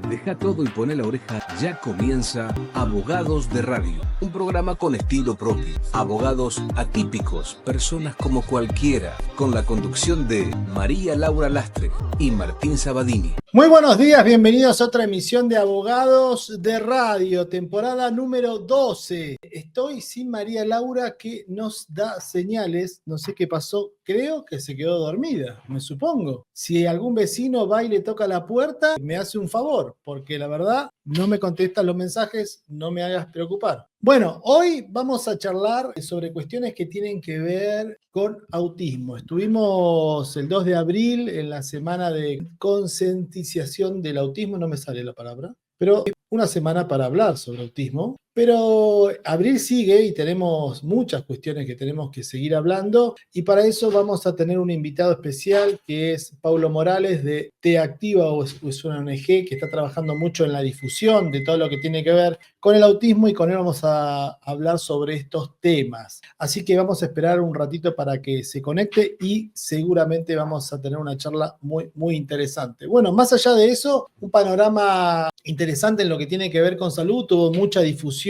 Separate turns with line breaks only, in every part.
Deja todo y pone la oreja. Ya comienza Abogados de Radio, un programa con estilo propio. Abogados atípicos, personas como cualquiera, con la conducción de María Laura Lastre y Martín Sabadini.
Muy buenos días, bienvenidos a otra emisión de Abogados de Radio, temporada número 12. Estoy sin María Laura, que nos da señales, no sé qué pasó, creo que se quedó dormida, me supongo. Si algún vecino va y le toca la puerta, me hace un favor, porque la verdad no me contestan los mensajes, no me hagas preocupar. Bueno, hoy vamos a charlar sobre cuestiones que tienen que ver con autismo. Estuvimos el 2 de abril en la semana de concientización del autismo, no me sale la palabra, pero una semana para hablar sobre autismo. Pero abril sigue y tenemos muchas cuestiones que tenemos que seguir hablando, y para eso vamos a tener un invitado especial que es Paulo Morales de T Activa, o es una ONG que está trabajando mucho en la difusión de todo lo que tiene que ver con el autismo, y con él vamos a hablar sobre estos temas. Así que vamos a esperar un ratito para que se conecte y seguramente vamos a tener una charla muy, muy interesante. Bueno, más allá de eso, un panorama interesante en lo que tiene que ver con salud. Tuvo mucha difusión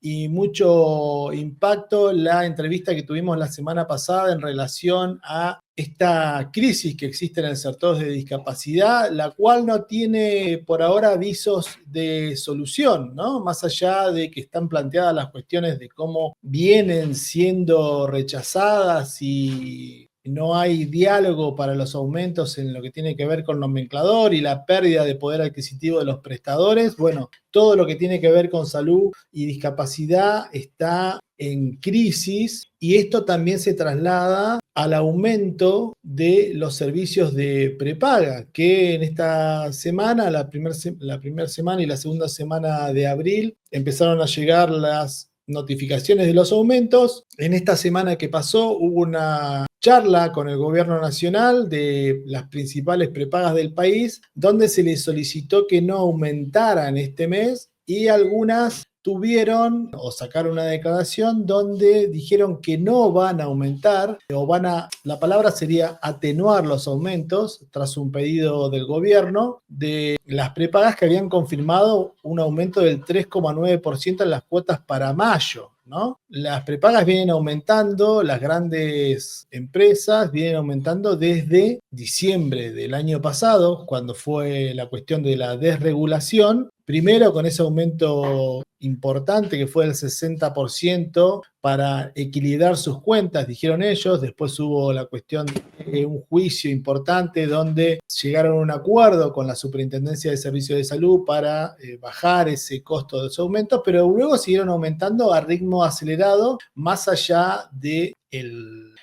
y mucho impacto la entrevista que tuvimos la semana pasada en relación a esta crisis que existe en el sector de discapacidad, la cual no tiene por ahora visos de solución, ¿no? Más allá de que están planteadas las cuestiones de cómo vienen siendo rechazadas y no hay diálogo para los aumentos en lo que tiene que ver con nomenclador y la pérdida de poder adquisitivo de los prestadores. Bueno, todo lo que tiene que ver con salud y discapacidad está en crisis, y esto también se traslada al aumento de los servicios de prepaga, que en esta semana, la primera semana y la segunda semana de abril, empezaron a llegar las notificaciones de los aumentos. En esta semana que pasó hubo una charla con el gobierno nacional de las principales prepagas del país, donde se les solicitó que no aumentaran este mes, y algunas tuvieron o sacaron una declaración donde dijeron que no van a aumentar, o la palabra sería atenuar los aumentos, tras un pedido del gobierno de las prepagas que habían confirmado un aumento del 3,9% en las cuotas para mayo, ¿no? Las prepagas vienen aumentando, las grandes empresas vienen aumentando desde diciembre del año pasado, cuando fue la cuestión de la desregulación. Primero con ese aumento importante que fue del 60% para equilibrar sus cuentas, dijeron ellos. Después hubo la cuestión de un juicio importante donde llegaron a un acuerdo con la Superintendencia de Servicios de Salud para bajar ese costo de los aumentos, pero luego siguieron aumentando a ritmo acelerado, más allá de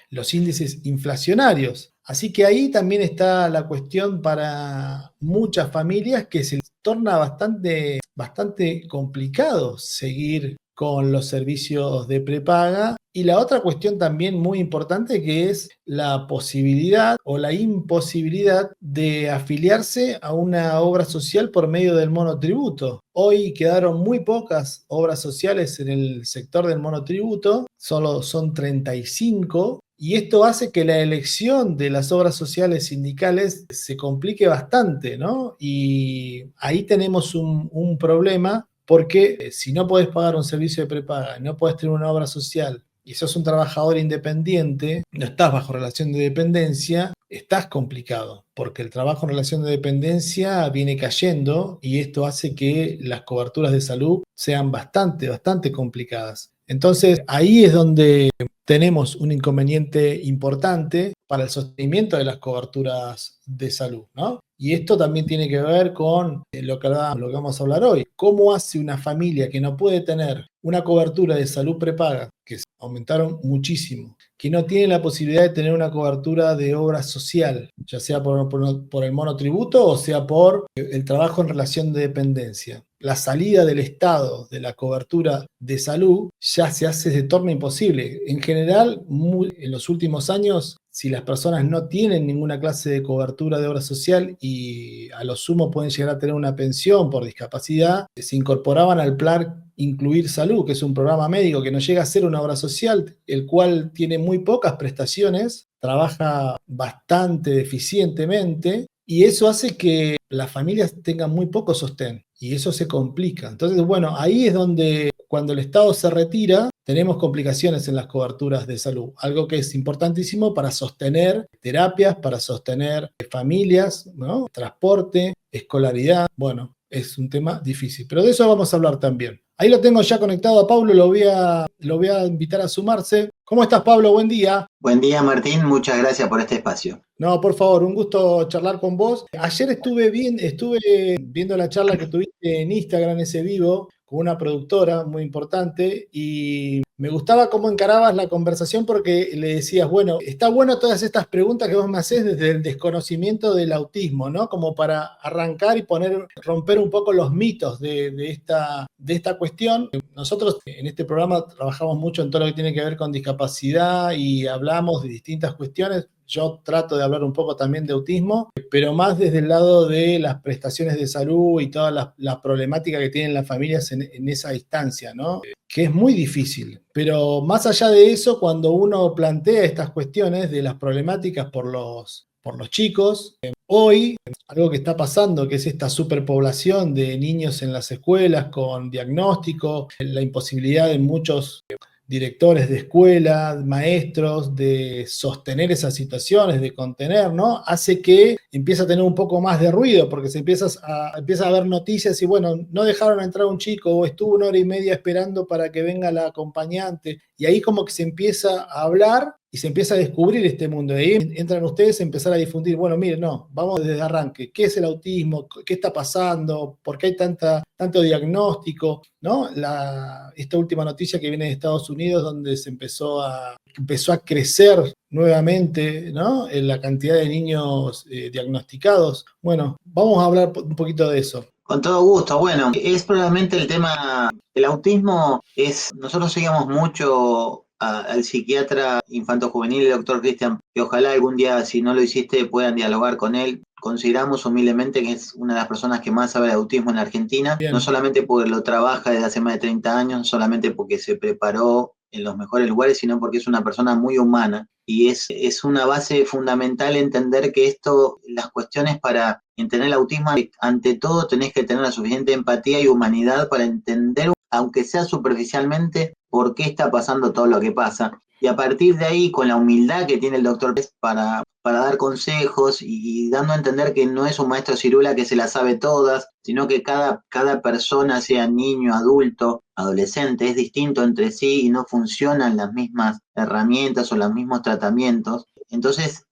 los índices inflacionarios. Así que ahí también está la cuestión para muchas familias, que se les torna bastante complicado seguir con los servicios de prepaga. Y la otra cuestión también muy importante, que es la posibilidad o la imposibilidad de afiliarse a una obra social por medio del monotributo. Hoy quedaron muy pocas obras sociales en el sector del monotributo, solo son 35, y esto hace que la elección de las obras sociales sindicales se complique bastante, ¿no? Y ahí tenemos un problema, porque si no podés pagar un servicio de prepaga, no podés tener una obra social, y sos un trabajador independiente, no estás bajo relación de dependencia, estás complicado, porque el trabajo en relación de dependencia viene cayendo, y esto hace que las coberturas de salud sean bastante complicadas. Entonces, ahí es donde tenemos un inconveniente importante para el sostenimiento de las coberturas de salud, ¿no? Y esto también tiene que ver con lo que vamos a hablar hoy. ¿Cómo hace una familia que no puede tener una cobertura de salud prepaga, que aumentaron muchísimo, que no tiene la posibilidad de tener una cobertura de obra social, ya sea por el monotributo o sea por el trabajo en relación de dependencia? La salida del Estado de la cobertura de salud ya se hace de torno imposible. En general, en los últimos años, si las personas no tienen ninguna clase de cobertura de obra social y a lo sumo pueden llegar a tener una pensión por discapacidad, se incorporaban al plan Incluir Salud, que es un programa médico que no llega a ser una obra social, el cual tiene muy pocas prestaciones, trabaja bastante deficientemente, Y eso hace que las familias tengan muy poco sostén y eso se complica. Entonces, bueno, ahí es donde cuando el Estado se retira, tenemos complicaciones en las coberturas de salud, algo que es importantísimo para sostener terapias, para sostener familias, ¿no? Transporte, escolaridad, bueno, es un tema difícil, pero de eso vamos a hablar también. Ahí lo tengo ya conectado a Pablo, lo voy a invitar a sumarse. ¿Cómo estás, Pablo? Buen día.
Buen día, Martín. Muchas gracias por este espacio.
No, por favor, un gusto charlar con vos. Ayer estuve viendo la charla que tuviste en Instagram, ese vivo, con una productora muy importante, y me gustaba cómo encarabas la conversación porque le decías, bueno, está bueno todas estas preguntas que vos me hacés desde el desconocimiento del autismo, ¿no? Como para arrancar y romper un poco los mitos de esta cuestión. Nosotros en este programa trabajamos mucho en todo lo que tiene que ver con discapacidad y hablamos de distintas cuestiones. Yo trato de hablar un poco también de autismo, pero más desde el lado de las prestaciones de salud y toda la problemática que tienen las familias en esa instancia, ¿no? Que es muy difícil. Pero más allá de eso, cuando uno plantea estas cuestiones de las problemáticas por los chicos, hoy algo que está pasando, que es esta superpoblación de niños en las escuelas con diagnóstico, la imposibilidad de muchos directores de escuela, maestros, de sostener esas situaciones, de contener, ¿no? Hace que empiece a tener un poco más de ruido, porque empieza a ver noticias y, bueno, no dejaron entrar a un chico o estuvo 1 hora y media esperando para que venga la acompañante. Y ahí como que se empieza a hablar y se empieza a descubrir este mundo. De ahí entran ustedes a empezar a difundir, bueno, miren, no, vamos desde arranque. ¿Qué es el autismo? ¿Qué está pasando? ¿Por qué hay tanto diagnóstico? ¿No? Esta última noticia que viene de Estados Unidos, donde se empezó a crecer nuevamente, ¿no? En la cantidad de niños diagnosticados. Bueno, vamos a hablar un poquito de eso.
Con todo gusto. Bueno, es probablemente el tema, el autismo nosotros seguimos mucho al psiquiatra infanto-juvenil, el doctor Cristian, que ojalá algún día, si no lo hiciste, puedan dialogar con él. Consideramos humildemente que es una de las personas que más sabe de autismo en la Argentina, bien. No solamente porque lo trabaja desde hace más de 30 años, solamente porque se preparó en los mejores lugares, sino porque es una persona muy humana y es una base fundamental entender que las cuestiones para entender el autismo, ante todo tenés que tener la suficiente empatía y humanidad para entender, aunque sea superficialmente, por qué está pasando todo lo que pasa. Y a partir de ahí, con la humildad que tiene el doctor para dar consejos y dando a entender que no es un maestro ciruela que se las sabe todas, sino que cada persona, sea niño, adulto, adolescente, es distinto entre sí y no funcionan las mismas herramientas o los mismos tratamientos. Entonces,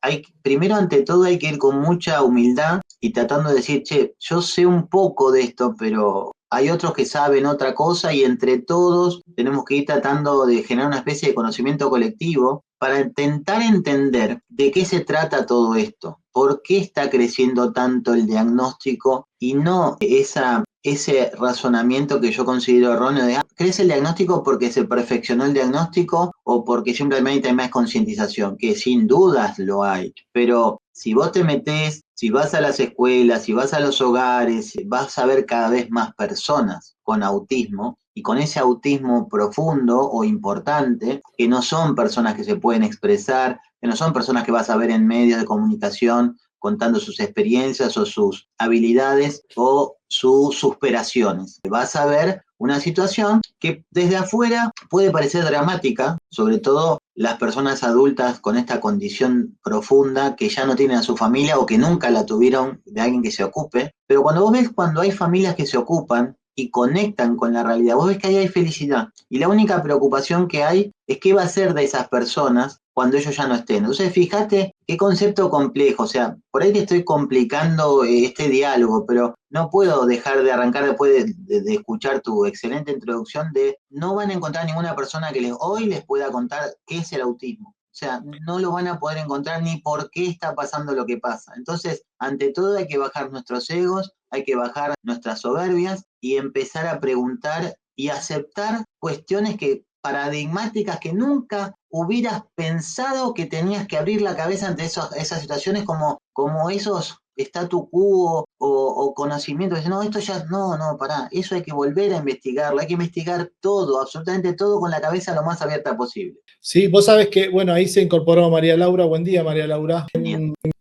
primero ante todo hay que ir con mucha humildad y tratando de decir, che, yo sé un poco de esto, pero hay otros que saben otra cosa y entre todos tenemos que ir tratando de generar una especie de conocimiento colectivo para intentar entender de qué se trata todo esto, por qué está creciendo tanto el diagnóstico y no ese razonamiento que yo considero erróneo de ¿crece el diagnóstico porque se perfeccionó el diagnóstico o porque simplemente hay más concientización? Que sin dudas lo hay, pero si vos te metés, si vas a las escuelas, si vas a los hogares, vas a ver cada vez más personas con autismo y con ese autismo profundo o importante, que no son personas que se pueden expresar, que no son personas que vas a ver en medios de comunicación contando sus experiencias o sus habilidades o sus superaciones. Vas a ver una situación que desde afuera puede parecer dramática, sobre todo las personas adultas con esta condición profunda que ya no tienen a su familia o que nunca la tuvieron de alguien que se ocupe, pero cuando vos ves cuando hay familias que se ocupan y conectan con la realidad, vos ves que ahí hay felicidad y la única preocupación que hay es qué va a ser de esas personas cuando ellos ya no estén. Entonces, fíjate qué concepto complejo, o sea, por ahí te estoy complicando este diálogo, pero no puedo dejar de arrancar después de escuchar tu excelente introducción de no van a encontrar ninguna persona que hoy les pueda contar qué es el autismo. O sea, no lo van a poder encontrar ni por qué está pasando lo que pasa. Entonces, ante todo hay que bajar nuestros egos, hay que bajar nuestras soberbias y empezar a preguntar y aceptar cuestiones paradigmáticas que nunca hubieras pensado que tenías que abrir la cabeza ante esas situaciones como esos statu quo o conocimientos. No, esto ya, no, pará, eso hay que volver a investigarlo, hay que investigar todo, absolutamente todo con la cabeza lo más abierta posible.
Sí, vos sabés que, bueno, ahí se incorporó María Laura. Buen día, María Laura.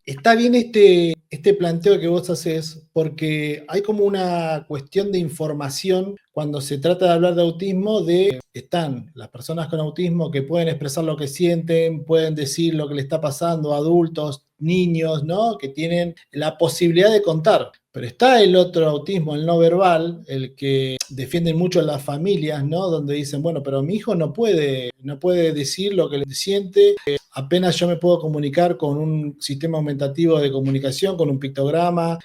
Está bien este planteo que vos haces, porque hay como una cuestión de información cuando se trata de hablar de autismo, están las personas con autismo que pueden expresar lo que sienten, pueden decir lo que le está pasando, adultos, niños, ¿no? Que tienen la posibilidad de contar. Pero está el otro autismo, el no verbal, el que defienden mucho las familias, ¿no? Donde dicen, bueno, pero mi hijo no puede decir lo que le siente, apenas yo me puedo comunicar con un sistema aumentativo de comunicación, con un pictograma,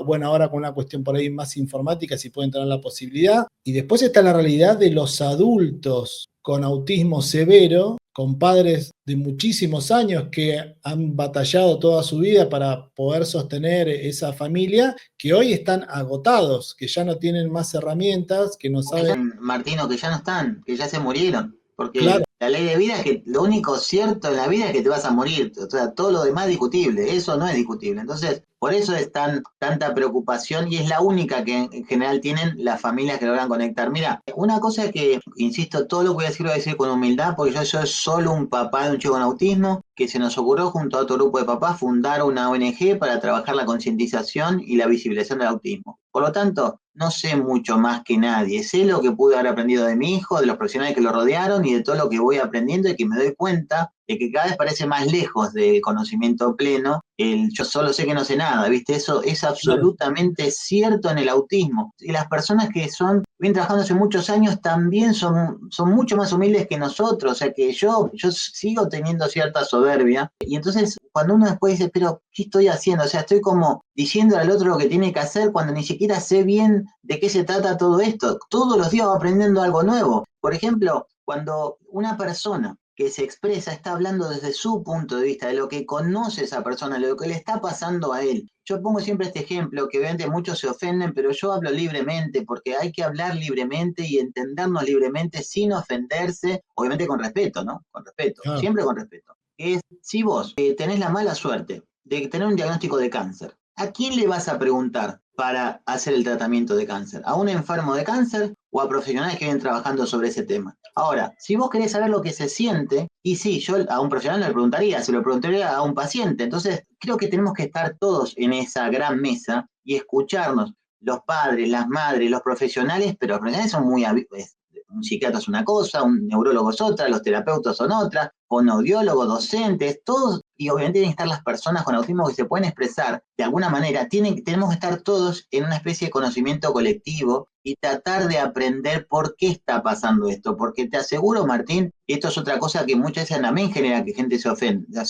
bueno, ahora con una cuestión por ahí más informática, si pueden tener la posibilidad. Y después está la realidad de los adultos con autismo severo, con padres de muchísimos años que han batallado toda su vida para poder sostener esa familia, que hoy están agotados, que ya no tienen más herramientas, que no saben.
Martino, que ya no están, que ya se murieron. Porque
Claro,
la ley de vida es que lo único cierto en la vida es que te vas a morir. O sea, todo lo demás es discutible. Eso no es discutible. Entonces, por eso es tanta preocupación y es la única que en general tienen las familias que logran conectar. Mira, una cosa que, insisto, todo lo que voy a decir lo voy a decir con humildad, porque yo soy solo un papá de un chico con autismo, que se nos ocurrió junto a otro grupo de papás fundar una ONG para trabajar la concientización y la visibilización del autismo. Por lo tanto, no sé mucho más que nadie. Sé lo que pude haber aprendido de mi hijo, de los profesionales que lo rodearon y de todo lo que voy aprendiendo y que me doy cuenta de que cada vez parece más lejos del conocimiento pleno. Yo solo sé que no sé nada, ¿viste? Eso es absolutamente cierto en el autismo. Y las personas que vienen trabajando hace muchos años también son mucho más humildes que nosotros. O sea que yo sigo teniendo cierta soberbia. Y entonces, cuando uno después dice, pero, ¿qué estoy haciendo? O sea, estoy como diciendo al otro lo que tiene que hacer cuando ni siquiera sé bien de qué se trata todo esto. Todos los días va aprendiendo algo nuevo. Por ejemplo, cuando una persona que se expresa está hablando desde su punto de vista, de lo que conoce esa persona, de lo que le está pasando a él. Yo pongo siempre este ejemplo, que obviamente muchos se ofenden, pero yo hablo libremente, porque hay que hablar libremente y entendernos libremente sin ofenderse, obviamente con respeto, ¿no? Con respeto,
claro.
siempre con respeto. Si vos tenés la mala suerte de tener un diagnóstico de cáncer, ¿a quién le vas a preguntar para hacer el tratamiento de cáncer? ¿A un enfermo de cáncer o a profesionales que vienen trabajando sobre ese tema? Ahora, si vos querés saber lo que se siente, y sí, yo a un profesional no le preguntaría, se lo preguntaría a un paciente. Entonces, creo que tenemos que estar todos en esa gran mesa y escucharnos, los padres, las madres, los profesionales, pero los profesionales son muy un psiquiatra es una cosa, un neurólogo es otra, los terapeutas son otra, fonoaudiólogos, docentes, todos, y obviamente tienen que estar las personas con autismo que se pueden expresar de alguna manera. Tenemos que estar todos en una especie de conocimiento colectivo y tratar de aprender por qué está pasando esto, porque te aseguro, Martín, esto es otra cosa que muchas veces también genera que gente se ofenda,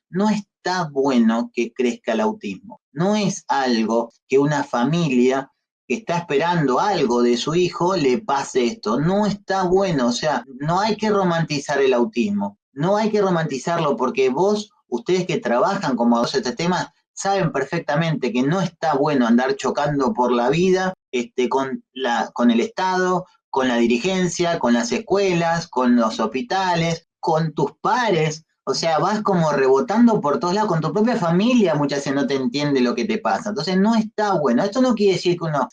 no está bueno que crezca el autismo, no es algo que una familia que está esperando algo de su hijo le pase esto. No está bueno, o sea, no hay que romantizar el autismo, no hay que romantizarlo porque ustedes que trabajan como dos este tema, saben perfectamente que no está bueno andar chocando por la vida con el Estado, con la dirigencia, con las escuelas, con los hospitales, con tus pares. O sea, vas como rebotando por todos lados, con tu propia familia muchas veces no te entiende lo que te pasa. Entonces no está bueno. Esto no quiere decir que uno,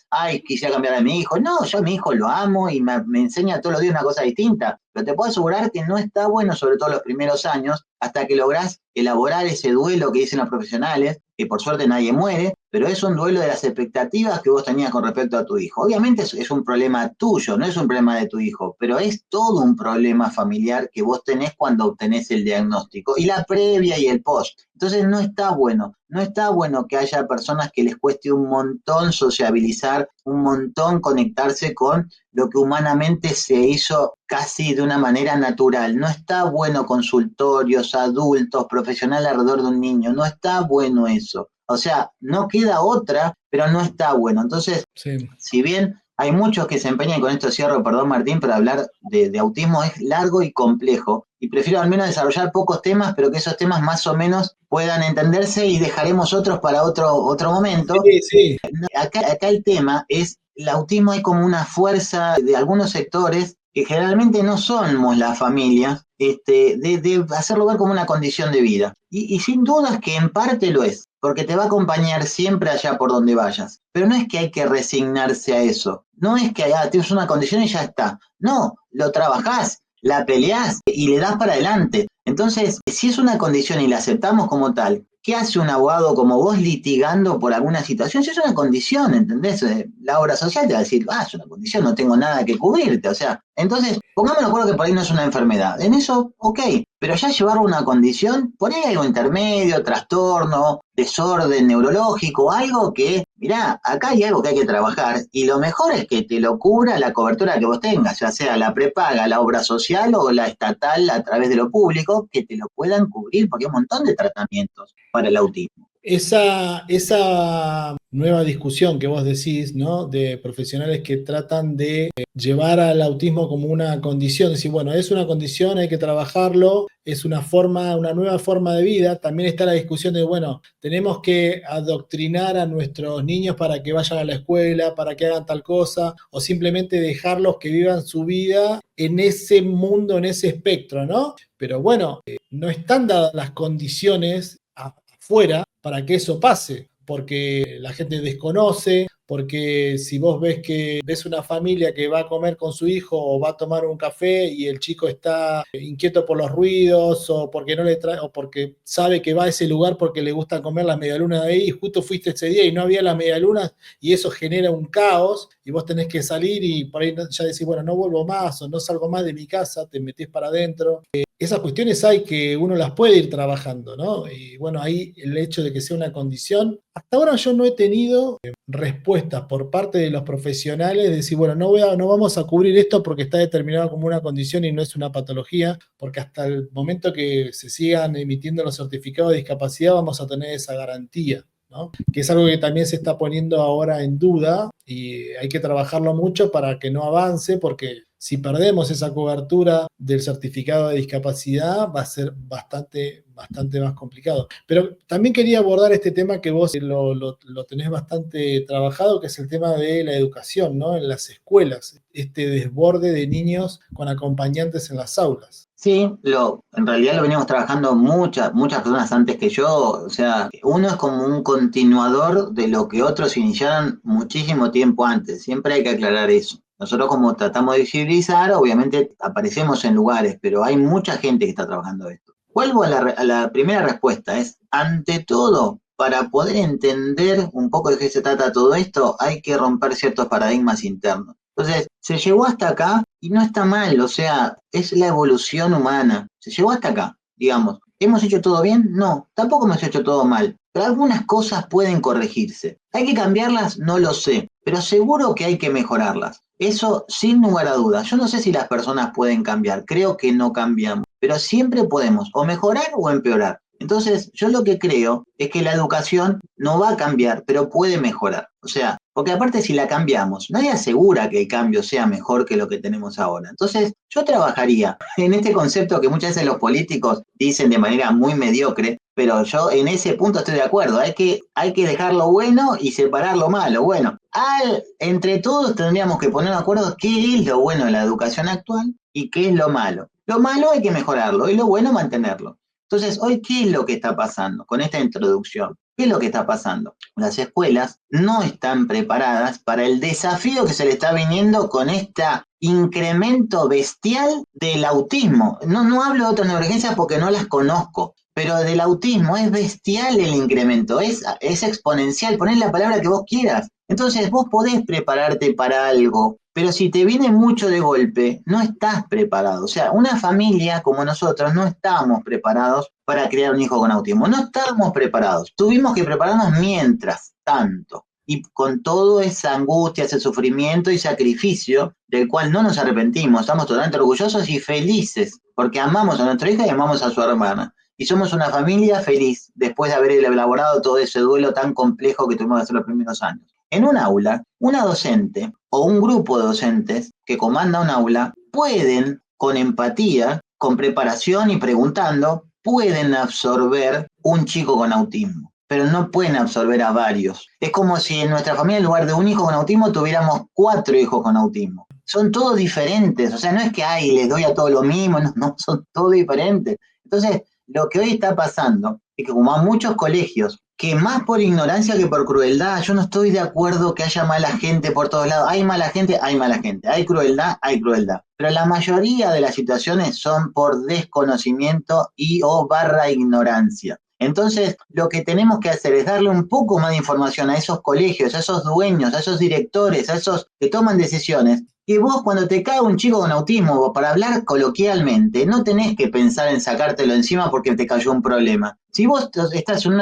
quisiera cambiar a mi hijo. No, yo a mi hijo lo amo y me enseña todos los días una cosa distinta. Pero te puedo asegurar que no está bueno, sobre todo los primeros años, hasta que lográs elaborar ese duelo que dicen los profesionales, que por suerte nadie muere, pero es un duelo de las expectativas que vos tenías con respecto a tu hijo. Obviamente es un problema tuyo, no es un problema de tu hijo, pero es todo un problema familiar que vos tenés cuando obtenés el diagnóstico, y la previa y el post. Entonces no está bueno que haya personas que les cueste un montón sociabilizar, un montón conectarse con lo que humanamente se hizo casi de una manera natural. No está bueno consultorios, adultos, profesionales alrededor de un niño, no está bueno eso. O sea, no queda otra, pero no está bueno. Entonces, sí. Si bien hay muchos que se empeñan, con esto cierro, perdón Martín, pero hablar de autismo es largo y complejo. Y prefiero al menos desarrollar pocos temas, pero que esos temas más o menos puedan entenderse y dejaremos otros para otro momento.
Sí, sí.
Acá el tema es, el autismo hay como una fuerza de algunos sectores que generalmente no somos la familia, de hacerlo ver como una condición de vida. Y sin dudas que en parte lo es, porque te va a acompañar siempre allá por donde vayas. Pero no es que hay que resignarse a eso, no es que tienes una condición y ya está. No, lo trabajás, la peleás y le das para adelante. Entonces, si es una condición y la aceptamos como tal, ¿qué hace un abogado como vos litigando por alguna situación? Si es una condición, ¿entendés? La obra social te va a decir, es una condición, no tengo nada que cubrirte, o sea, entonces, pongámonos de acuerdo que por ahí no es una enfermedad. En eso, ok, pero ya llevarlo a una condición, por ahí algo intermedio, trastorno, desorden neurológico, algo que, mirá, acá hay algo que hay que trabajar y lo mejor es que te lo cubra la cobertura que vos tengas, ya sea la prepaga, la obra social o la estatal a través de lo público, que te lo puedan cubrir porque hay un montón de tratamientos para el autismo.
Esa nueva discusión que vos decís, ¿no? De profesionales que tratan de llevar al autismo como una condición, decir, bueno, es una condición, hay que trabajarlo, es una nueva forma de vida. También está la discusión de, bueno, tenemos que adoctrinar a nuestros niños para que vayan a la escuela, para que hagan tal cosa, o simplemente dejarlos que vivan su vida en ese mundo, en ese espectro, ¿no? Pero bueno, no están dadas las condiciones afuera para que eso pase, porque la gente desconoce, porque si vos ves una familia que va a comer con su hijo o va a tomar un café y el chico está inquieto por los ruidos o porque no le trae, o porque sabe que va a ese lugar porque le gusta comer las medialunas de ahí y justo fuiste ese día y no había las medialunas y eso genera un caos y vos tenés que salir y por ahí ya decís, bueno, no vuelvo más o no salgo más de mi casa, te metés para adentro. Esas cuestiones hay que uno las puede ir trabajando, ¿no? Y bueno, ahí el hecho de que sea una condición, hasta ahora yo no he tenido respuestas por parte de los profesionales de decir, bueno, no vamos a cubrir esto porque está determinado como una condición y no es una patología, porque hasta el momento que se sigan emitiendo los certificados de discapacidad vamos a tener esa garantía, ¿no? Que es algo que también se está poniendo ahora en duda y hay que trabajarlo mucho para que no avance, porque si perdemos esa cobertura del certificado de discapacidad va a ser bastante más complicado. Pero también quería abordar este tema que vos lo tenés bastante trabajado, que es el tema de la educación, ¿no? En las escuelas, este desborde de niños con acompañantes en las aulas.
Sí, en realidad lo venimos trabajando muchas personas antes que yo, o sea, uno es como un continuador de lo que otros iniciaron muchísimo tiempo antes, siempre hay que aclarar eso. Nosotros como tratamos de visibilizar, obviamente aparecemos en lugares, pero hay mucha gente que está trabajando esto. Vuelvo a la primera respuesta, es ante todo, para poder entender un poco de qué se trata todo esto, hay que romper ciertos paradigmas internos. Entonces, se llegó hasta acá y no está mal, o sea, es la evolución humana. Se llegó hasta acá, digamos. ¿Hemos hecho todo bien? No, tampoco hemos hecho todo mal, pero algunas cosas pueden corregirse. ¿Hay que cambiarlas? No lo sé, pero seguro que hay que mejorarlas. Eso sin lugar a dudas. Yo no sé si las personas pueden cambiar, creo que no cambiamos, pero siempre podemos o mejorar o empeorar. Entonces, yo lo que creo es que la educación no va a cambiar, pero puede mejorar. O sea, porque aparte si la cambiamos, nadie asegura que el cambio sea mejor que lo que tenemos ahora. Entonces, yo trabajaría en este concepto que muchas veces los políticos dicen de manera muy mediocre, pero yo en ese punto estoy de acuerdo. Hay que dejar lo bueno y separar lo malo. Bueno, entre todos tendríamos que poner de acuerdo qué es lo bueno de la educación actual y qué es lo malo. Lo malo hay que mejorarlo y lo bueno mantenerlo. Entonces, hoy, ¿qué es lo que está pasando con esta introducción? ¿Qué es lo que está pasando? Las escuelas no están preparadas para el desafío que se le está viniendo con este incremento bestial del autismo. No hablo de otras neurociencias porque no las conozco, pero del autismo es bestial el incremento, es exponencial, ponés la palabra que vos quieras. Entonces, vos podés prepararte para algo, pero si te viene mucho de golpe, no estás preparado. O sea, una familia como nosotros no estábamos preparados para criar un hijo con autismo. No estábamos preparados. Tuvimos que prepararnos mientras tanto. Y con toda esa angustia, ese sufrimiento y sacrificio del cual no nos arrepentimos. Estamos totalmente orgullosos y felices porque amamos a nuestra hija y amamos a su hermana. Y somos una familia feliz después de haber elaborado todo ese duelo tan complejo que tuvimos que hacer los primeros años. En un aula, una docente o un grupo de docentes que comanda un aula pueden, con empatía, con preparación y preguntando, pueden absorber un chico con autismo, pero no pueden absorber a varios. Es como si en nuestra familia, en lugar de un hijo con autismo, tuviéramos 4 hijos con autismo. Son todos diferentes, o sea, no es que les doy a todos lo mismo, no, son todos diferentes. Entonces, lo que hoy está pasando es que como a muchos colegios, que más por ignorancia que por crueldad, yo no estoy de acuerdo que haya mala gente por todos lados. Hay mala gente, hay crueldad, pero la mayoría de las situaciones son por desconocimiento y o / ignorancia. Entonces, lo que tenemos que hacer es darle un poco más de información a esos colegios, a esos dueños, a esos directores, a esos que toman decisiones, que vos cuando te cae un chico con autismo, para hablar coloquialmente, no tenés que pensar en sacártelo encima porque te cayó un problema. Si vos estás en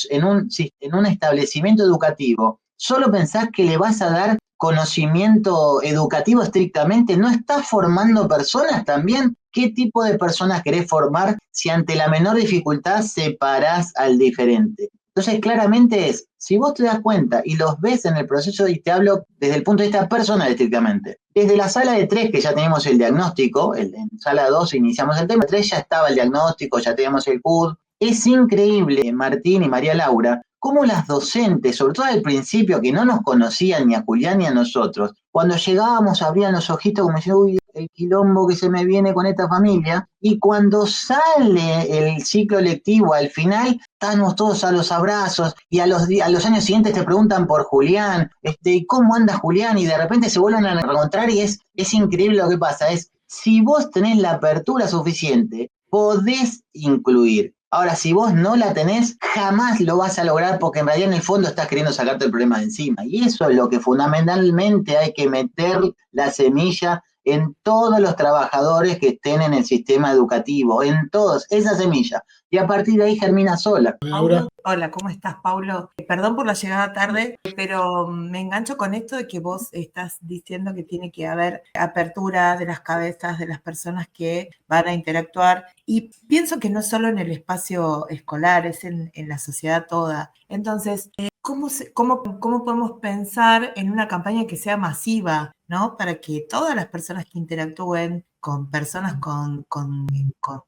en un establecimiento educativo, solo pensás que le vas a dar conocimiento educativo estrictamente, ¿no estás formando personas también? ¿Qué tipo de personas querés formar si ante la menor dificultad separás al diferente? Entonces, claramente si vos te das cuenta y los ves en el proceso, y te hablo desde el punto de vista personal estrictamente, desde la sala de 3 que ya teníamos el diagnóstico, en sala 2 iniciamos el tema, 3 ya estaba el diagnóstico, ya teníamos el CUD. Es increíble, Martín y María Laura, cómo las docentes, sobre todo al principio, que no nos conocían ni a Julián ni a nosotros, cuando llegábamos abrían los ojitos como diciendo, uy, el quilombo que se me viene con esta familia, y cuando sale el ciclo lectivo al final, estamos todos a los abrazos, y a los años siguientes te preguntan por Julián, ¿y cómo anda Julián? Y de repente se vuelven a encontrar y es increíble lo que pasa, si vos tenés la apertura suficiente, podés incluir. Ahora, si vos no la tenés, jamás lo vas a lograr porque en realidad en el fondo estás queriendo sacarte el problema de encima. Y eso es lo que fundamentalmente hay que meter la semilla en todos los trabajadores que estén en el sistema educativo, en todos, esa semilla. Y a partir de ahí germina sola.
Laura.
Hola, ¿cómo estás, Paulo? Perdón por la llegada tarde, pero me engancho con esto de que vos estás diciendo que tiene que haber apertura de las cabezas de las personas que van a interactuar. Y pienso que no solo en el espacio escolar, es en la sociedad toda. Entonces, ¿cómo podemos pensar en una campaña que sea masiva, ¿no? Para que todas las personas que interactúen con personas con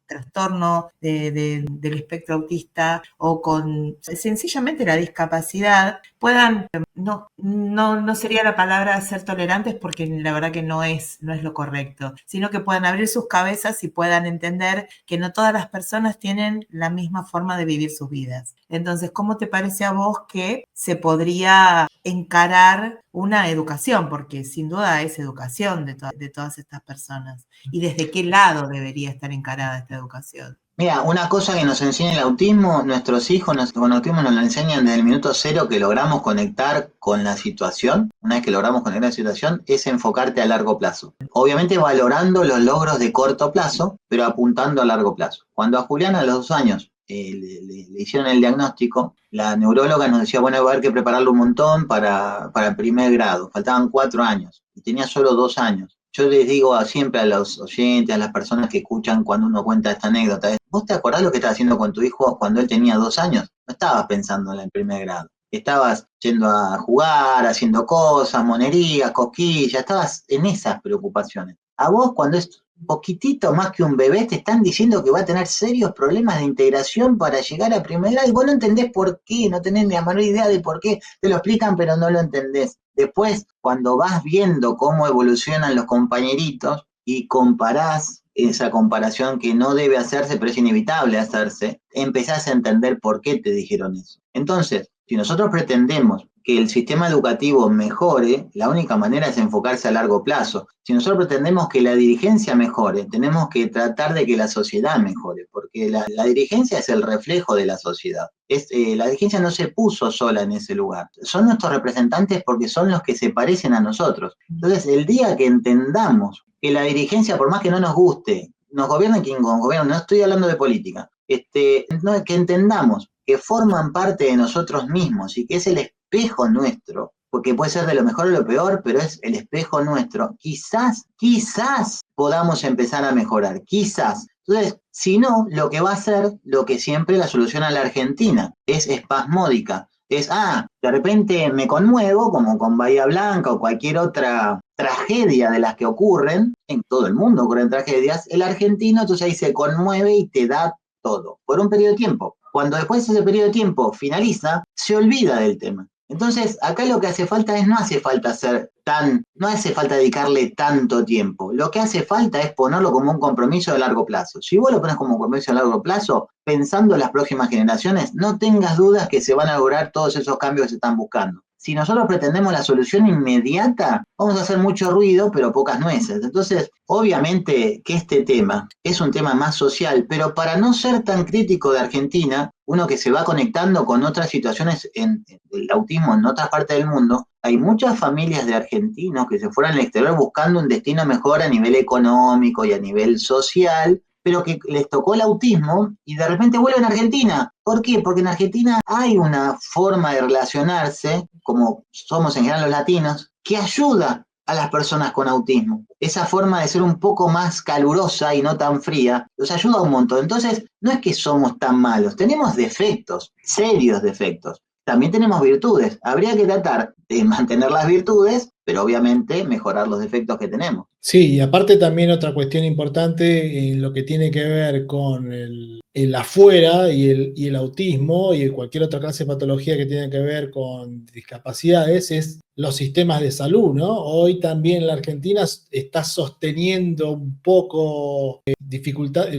trastorno del espectro autista o con sencillamente la discapacidad puedan, no sería la palabra ser tolerantes porque la verdad que no es lo correcto, sino que puedan abrir sus cabezas y puedan entender que no todas las personas tienen la misma forma de vivir sus vidas. Entonces, ¿cómo te parece a vos que se podría encarar una educación? Porque sin duda es educación de todas estas personas. ¿Y desde qué lado debería estar encarada esta educación?
Mira, una cosa que nos enseña el autismo, nuestros hijos con autismo nos lo enseñan desde el minuto cero que logramos conectar con la situación. Una vez que logramos conectar con la situación, es enfocarte a largo plazo. Obviamente valorando los logros de corto plazo, pero apuntando a largo plazo. Cuando a Julián a los 2 años le hicieron el diagnóstico, la neuróloga nos decía, bueno, va a haber que prepararlo un montón para el primer grado. Faltaban 4 años y tenía solo 2 años. Yo les digo siempre a los oyentes, a las personas que escuchan cuando uno cuenta esta anécdota, ¿vos te acordás lo que estabas haciendo con tu hijo cuando él tenía 2 años? No estabas pensando en el primer grado. Estabas yendo a jugar, haciendo cosas, monerías, cosquillas, estabas en esas preocupaciones. A vos cuando es un poquitito más que un bebé te están diciendo que va a tener serios problemas de integración para llegar a primer grado y vos no entendés por qué, no tenés ni la menor idea de por qué, te lo explican pero no lo entendés. Después, cuando vas viendo cómo evolucionan los compañeritos y comparás esa comparación que no debe hacerse, pero es inevitable hacerse, empezás a entender por qué te dijeron eso. Entonces, si nosotros pretendemos que el sistema educativo mejore, la única manera es enfocarse a largo plazo. Si nosotros pretendemos que la dirigencia mejore, tenemos que tratar de que la sociedad mejore, porque la dirigencia es el reflejo de la sociedad. La dirigencia no se puso sola en ese lugar. Son nuestros representantes porque son los que se parecen a nosotros. Entonces, el día que entendamos que la dirigencia, por más que no nos guste, nos gobierna quien nos gobierna, no estoy hablando de política, que entendamos que forman parte de nosotros mismos y que es el espejo nuestro, porque puede ser de lo mejor o lo peor, pero es el espejo nuestro. Quizás podamos empezar a mejorar, quizás. Entonces, si no, lo que va a ser lo que siempre la solución a la Argentina, es espasmódica. De repente me conmuevo, como con Bahía Blanca o cualquier otra tragedia de las que ocurren, en todo el mundo ocurren tragedias, el argentino entonces ahí se conmueve y te da todo, por un periodo de tiempo. Cuando después ese periodo de tiempo finaliza, se olvida del tema. Entonces, acá lo que hace falta no hace falta dedicarle tanto tiempo. Lo que hace falta es ponerlo como un compromiso de largo plazo. Si vos lo pones como un compromiso de largo plazo, pensando en las próximas generaciones, no tengas dudas que se van a lograr todos esos cambios que se están buscando. si nosotros pretendemos la solución inmediata, vamos a hacer mucho ruido, pero pocas nueces. Entonces, obviamente que este tema es un tema más social, pero para no ser tan crítico de Argentina, uno que se va conectando con otras situaciones del autismo en otras partes del mundo, hay muchas familias de argentinos que se fueron al exterior buscando un destino mejor a nivel económico y a nivel social, pero que les tocó el autismo y de repente vuelven a Argentina. ¿Por qué? Porque en Argentina hay una forma de relacionarse, como somos en general los latinos, que ayuda a las personas con autismo. Esa forma de ser un poco más calurosa y no tan fría, los ayuda un montón. Entonces, no es que somos tan malos, tenemos defectos, serios defectos. También tenemos virtudes. Habría que tratar de mantener las virtudes, pero obviamente mejorar los defectos que tenemos.
Sí, y aparte también otra cuestión importante en lo que tiene que ver con el afuera y el autismo y cualquier otra clase de patología que tiene que ver con discapacidades es los sistemas de salud, ¿no? Hoy también la Argentina está sosteniendo un poco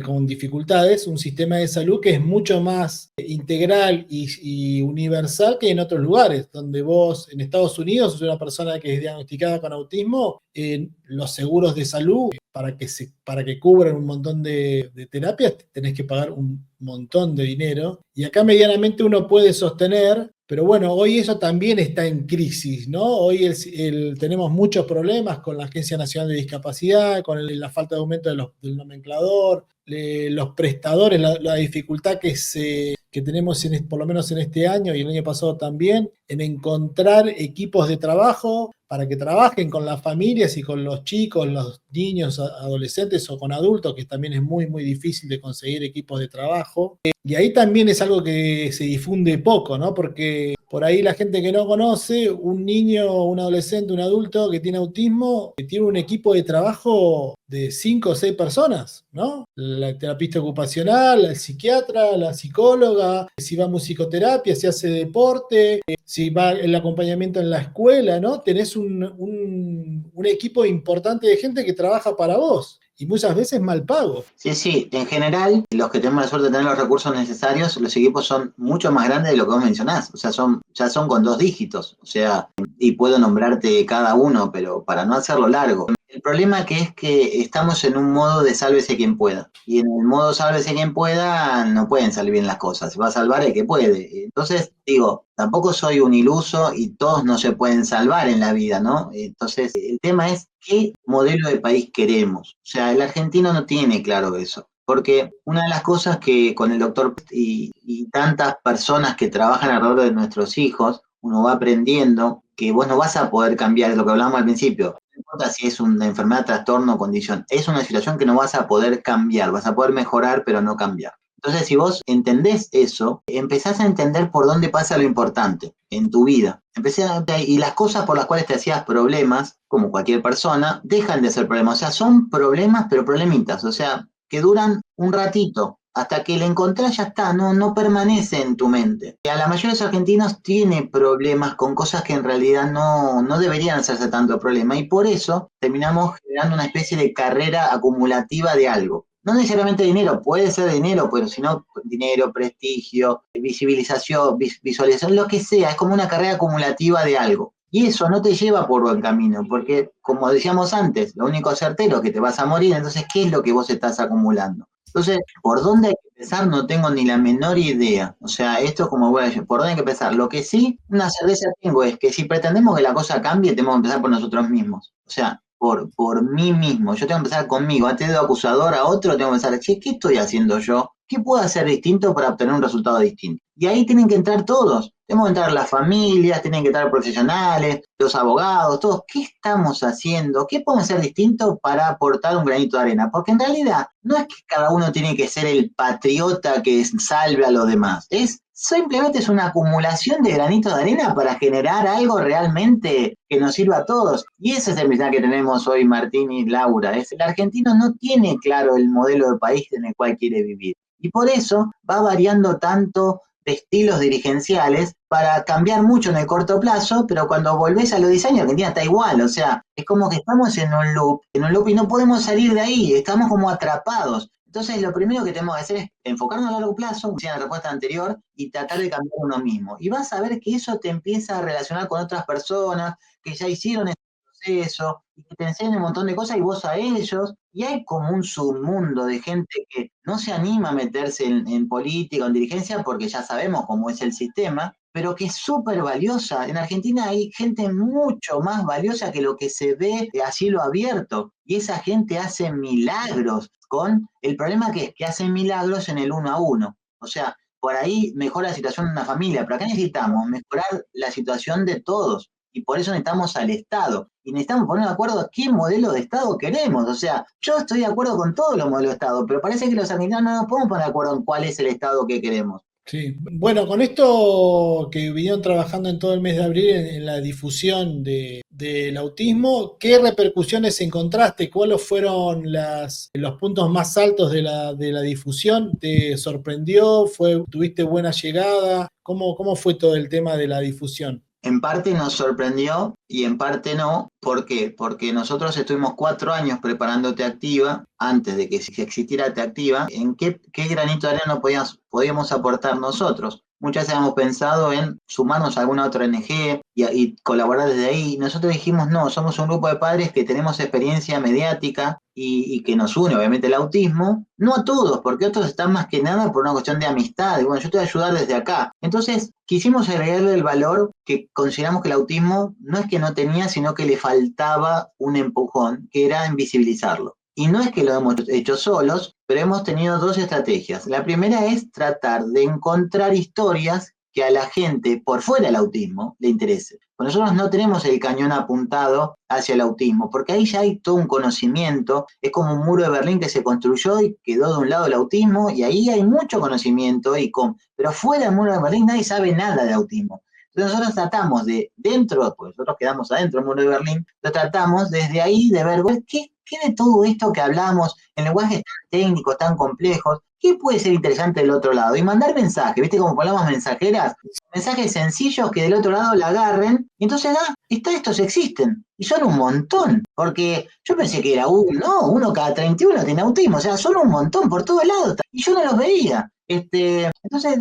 con dificultades un sistema de salud que es mucho más integral y universal que en otros lugares, donde vos en Estados Unidos sos una persona que es diagnosticada con autismo, los seguros de salud para que cubran un montón de terapias tenés que pagar un montón de dinero, y acá medianamente uno puede sostener, pero bueno, hoy eso también está en crisis, ¿no? Hoy tenemos muchos problemas con la Agencia Nacional de Discapacidad, con la falta de aumento del nomenclador, los prestadores, la dificultad que tenemos por lo menos en este año y el año pasado también, en encontrar equipos de trabajo para que trabajen con las familias y con los chicos, los niños, adolescentes o con adultos, que también es muy, muy difícil de conseguir equipos de trabajo. Y ahí también es algo que se difunde poco, ¿no? Porque por ahí la gente que no conoce, un niño, un adolescente, un adulto que tiene autismo, que tiene un equipo de trabajo de 5 o 6 personas, ¿no? La terapista ocupacional, el psiquiatra, la psicóloga, si va a musicoterapia, si hace deporte, si va el acompañamiento en la escuela, ¿no? Tenés un equipo importante de gente que trabaja para vos. Y muchas veces mal pago.
Sí, en general, los que tenemos la suerte de tener los recursos necesarios, los equipos son mucho más grandes de lo que vos mencionás, o sea, ya son con 2 dígitos, o sea, y puedo nombrarte cada uno, pero para no hacerlo largo. El problema que es que estamos en un modo de sálvese quien pueda, y en el modo sálvese quien pueda no pueden salir bien las cosas, se va a salvar el que puede. Entonces, digo, tampoco soy un iluso y todos no se pueden salvar en la vida, ¿no? Entonces, el tema es qué modelo de país queremos. O sea, el argentino no tiene claro eso. Porque una de las cosas que con el doctor y tantas personas que trabajan alrededor de nuestros hijos, uno va aprendiendo que vos no vas a poder cambiar, es lo que hablábamos al principio. No importa si es una enfermedad, trastorno o condición, es una situación que no vas a poder cambiar, vas a poder mejorar, pero no cambiar. Entonces, si vos entendés eso, empezás a entender por dónde pasa lo importante en tu vida. Y las cosas por las cuales te hacías problemas, como cualquier persona, dejan de ser problemas. O sea, son problemas, pero problemitas. O sea, que duran un ratito. Hasta que le encontrás ya está, no permanece en tu mente. A la mayoría de los argentinos tiene problemas con cosas que en realidad no deberían hacerse tanto problema. Y por eso terminamos generando una especie de carrera acumulativa de algo. No necesariamente dinero, puede ser dinero, pero si no, dinero, prestigio, visibilización, visualización, lo que sea, es como una carrera acumulativa de algo. Y eso no te lleva por buen camino, porque como decíamos antes, lo único certero es que te vas a morir, entonces, ¿qué es lo que vos estás acumulando? Entonces, ¿por dónde hay que empezar? No tengo ni la menor idea. O sea, esto es como voy a decir, ¿por dónde hay que empezar? Lo que sí, una certeza tengo es que si pretendemos que la cosa cambie, tenemos que empezar por nosotros mismos. O sea, por mí mismo. Yo tengo que empezar conmigo. Antes de acusador a otro, tengo que pensar, ¿qué estoy haciendo yo? ¿Qué puedo hacer distinto para obtener un resultado distinto? Y ahí tienen que entrar todos. Tenemos que entrar las familias, tienen que entrar profesionales, los abogados, todos. ¿Qué estamos haciendo? ¿Qué podemos hacer distinto para aportar un granito de arena? Porque en realidad no es que cada uno tiene que ser el patriota que salve a los demás. Simplemente es una acumulación de granitos de arena para generar algo realmente que nos sirva a todos. Y ese es el mensaje que tenemos hoy, Martín y Laura. El argentino no tiene claro el modelo de país en el cual quiere vivir. Y por eso va variando tanto de estilos dirigenciales para cambiar mucho en el corto plazo, pero cuando volvés a los 10 años, Argentina está igual. O sea, es como que estamos en un loop y no podemos salir de ahí, estamos como atrapados. Entonces, lo primero que tenemos que hacer es enfocarnos a largo plazo, como decía en la respuesta anterior, y tratar de cambiar uno mismo. Y vas a ver que eso te empieza a relacionar con otras personas que ya hicieron ese proceso, y que te enseñan un montón de cosas y vos a ellos. Y hay como un submundo de gente que no se anima a meterse en política o en dirigencia porque ya sabemos cómo es el sistema, pero que es súper valiosa. En Argentina hay gente mucho más valiosa que lo que se ve a cielo abierto. Y esa gente hace milagros con el problema que es que hacen milagros en el 1 a 1. O sea, por ahí mejora la situación de una familia, pero acá necesitamos mejorar la situación de todos. Y por eso necesitamos al Estado. Y necesitamos poner de acuerdo a qué modelo de Estado queremos. O sea, yo estoy de acuerdo con todos los modelos de Estado, pero parece que los argentinos no nos podemos poner de acuerdo en cuál es el Estado que queremos.
Sí, bueno, con esto que vinieron trabajando en todo el mes de abril en la difusión del autismo, ¿qué repercusiones encontraste? ¿Cuáles fueron los puntos más altos de la difusión? ¿Te sorprendió? ¿Tuviste buena llegada? ¿Cómo fue todo el tema de la difusión?
En parte nos sorprendió y en parte no. ¿Por qué? Porque nosotros estuvimos 4 años preparando Te Activa, antes de que existiera Te Activa. ¿En qué granito de arena podíamos aportar nosotros? Muchas veces hemos pensado en sumarnos a alguna otra ONG y colaborar desde ahí. Nosotros dijimos, no, somos un grupo de padres que tenemos experiencia mediática y que nos une, obviamente, el autismo. No a todos, porque otros están más que nada por una cuestión de amistad. Y bueno, yo te voy a ayudar desde acá. Entonces, quisimos agregarle el valor que consideramos que el autismo no es que no tenía, sino que le faltaba un empujón, que era invisibilizarlo. Y no es que lo hemos hecho solos, pero hemos tenido 2 estrategias. La primera es tratar de encontrar historias que a la gente por fuera del autismo le interese. Pues nosotros no tenemos el cañón apuntado hacia el autismo, porque ahí ya hay todo un conocimiento, es como un muro de Berlín que se construyó y quedó de un lado el autismo, y ahí hay mucho conocimiento, pero fuera del muro de Berlín nadie sabe nada de autismo. Entonces nosotros tratamos pues nosotros quedamos adentro del muro de Berlín, lo tratamos desde ahí de ver, ¿qué de todo esto que hablamos en lenguajes tan técnicos, tan complejos, qué puede ser interesante del otro lado? Y mandar mensajes, ¿viste cómo palabras mensajeras? Mensajes sencillos que del otro lado la agarren, y entonces, estos existen, y son un montón, porque yo pensé que era uno cada 31 tiene autismo, o sea, son un montón por todos lados, y yo no los veía. Entonces,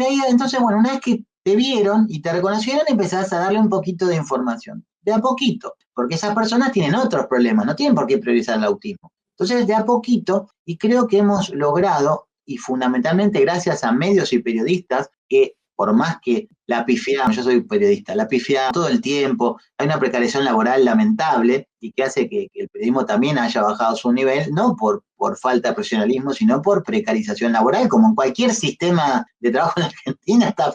bueno, una vez que te vieron y te reconocieron, empezás a darle un poquito de información, de a poquito, porque esas personas tienen otros problemas, no tienen por qué priorizar el autismo. Entonces, de a poquito, y creo que hemos logrado, y fundamentalmente gracias a medios y periodistas, que por más que la pifiamos, yo soy periodista, la pifiamos todo el tiempo, hay una precarización laboral lamentable y que hace que el periodismo también haya bajado su nivel, no por falta de profesionalismo, sino por precarización laboral, como en cualquier sistema de trabajo en Argentina está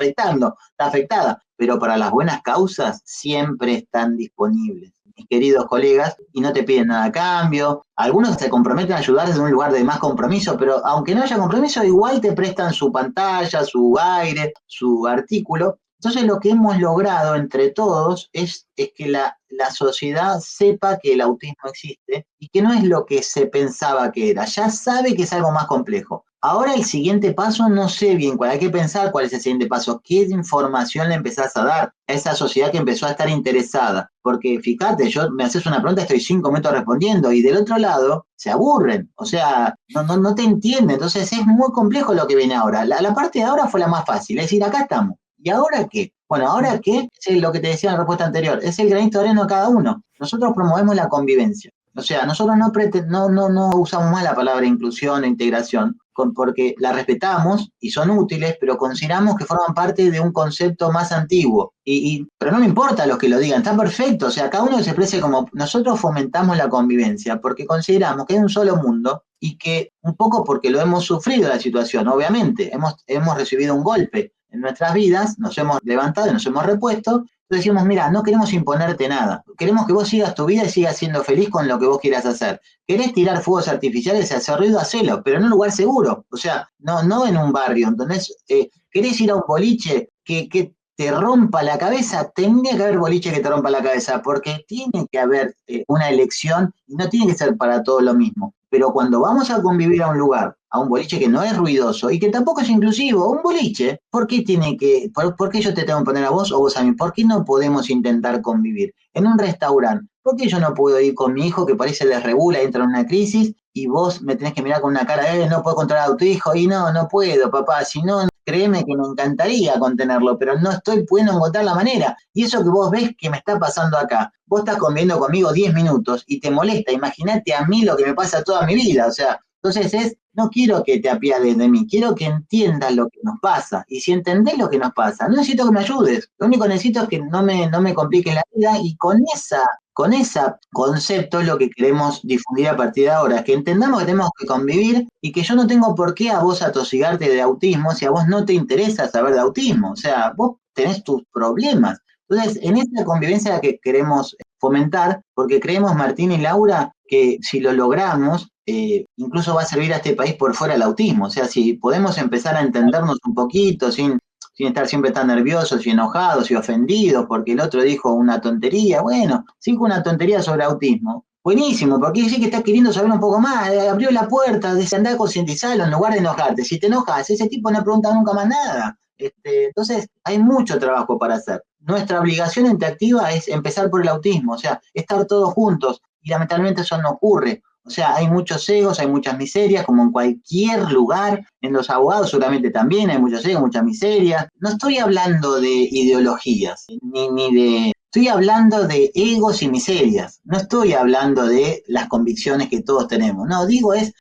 afectada, pero para las buenas causas siempre están disponibles, mis queridos colegas, y no te piden nada a cambio. Algunos se comprometen a ayudar desde un lugar de más compromiso, pero aunque no haya compromiso, igual te prestan su pantalla, su aire, su artículo. Entonces lo que hemos logrado entre todos es que la sociedad sepa que el autismo existe y que no es lo que se pensaba que era, ya sabe que es algo más complejo. Ahora el siguiente paso no sé bien cuál, hay que pensar cuál es el siguiente paso, qué información le empezás a dar a esa sociedad que empezó a estar interesada, porque fíjate, me haces una pregunta, estoy 5 minutos respondiendo y del otro lado se aburren, o sea, no te entienden, entonces es muy complejo lo que viene ahora. La parte de ahora fue la más fácil, es decir, acá estamos. ¿Y ahora qué? Bueno, ¿ahora qué? Es lo que te decía en la respuesta anterior, es el granito de arena de cada uno. Nosotros promovemos la convivencia. O sea, nosotros no usamos más la palabra inclusión e integración, porque la respetamos y son útiles, pero consideramos que forman parte de un concepto más antiguo. Pero no me importa los que lo digan, está perfecto. O sea, cada uno se exprese como nosotros fomentamos la convivencia, porque consideramos que hay un solo mundo y que, un poco porque lo hemos sufrido la situación, obviamente, hemos recibido un golpe en nuestras vidas, nos hemos levantado y nos hemos repuesto. Entonces decimos, mira, no queremos imponerte nada, queremos que vos sigas tu vida y sigas siendo feliz con lo que vos quieras hacer. ¿Querés tirar fuegos artificiales y hacer ruido? Hacelo, pero en un lugar seguro, o sea, no en un barrio. Entonces, ¿querés ir a un boliche que te rompa la cabeza? Tendría que haber boliche que te rompa la cabeza, porque tiene que haber una elección y no tiene que ser para todo lo mismo. Pero cuando vamos a convivir a un lugar, a un boliche que no es ruidoso y que tampoco es inclusivo, un boliche, ¿por qué yo te tengo que poner a vos o vos a mí? ¿Por qué no podemos intentar convivir? En un restaurante, ¿por qué yo no puedo ir con mi hijo que parece desregula, entra en una crisis y vos me tenés que mirar con una cara, no puedo controlar a tu hijo? Y no puedo, papá, si no, créeme que me encantaría contenerlo, pero no estoy pudiendo encontrar la manera. Y eso que vos ves que me está pasando acá, vos estás conviviendo conmigo 10 minutos y te molesta, imagínate a mí lo que me pasa toda mi vida, o sea, entonces no quiero que te apiades de mí, quiero que entiendas lo que nos pasa. Y si entendés lo que nos pasa, no necesito que me ayudes. Lo único que necesito es que no me compliques la vida y con ese concepto es lo que queremos difundir a partir de ahora, que entendamos que tenemos que convivir y que yo no tengo por qué a vos atosigarte de autismo si a vos no te interesa saber de autismo. O sea, vos tenés tus problemas. Entonces, en esta convivencia la que queremos fomentar, porque creemos, Martín y Laura, que si lo logramos, incluso va a servir a este país por fuera el autismo. O sea, si podemos empezar a entendernos un poquito sin estar siempre tan nerviosos y enojados y ofendidos porque el otro dijo una tontería. Bueno, si dijo una tontería sobre autismo, buenísimo, porque dice que estás queriendo saber un poco más, abrió la puerta, de andar a concientizarlo en lugar de enojarte. Si te enojas, ese tipo no pregunta nunca más nada. Entonces, hay mucho trabajo para hacer. Nuestra obligación interactiva es empezar por el autismo, o sea, estar todos juntos, y lamentablemente eso no ocurre. O sea, hay muchos egos, hay muchas miserias, como en cualquier lugar. En los abogados seguramente también hay muchos egos, muchas miserias. No estoy hablando de ideologías, ni de... Estoy hablando de egos y miserias. No estoy hablando de las convicciones que todos tenemos. No, digo el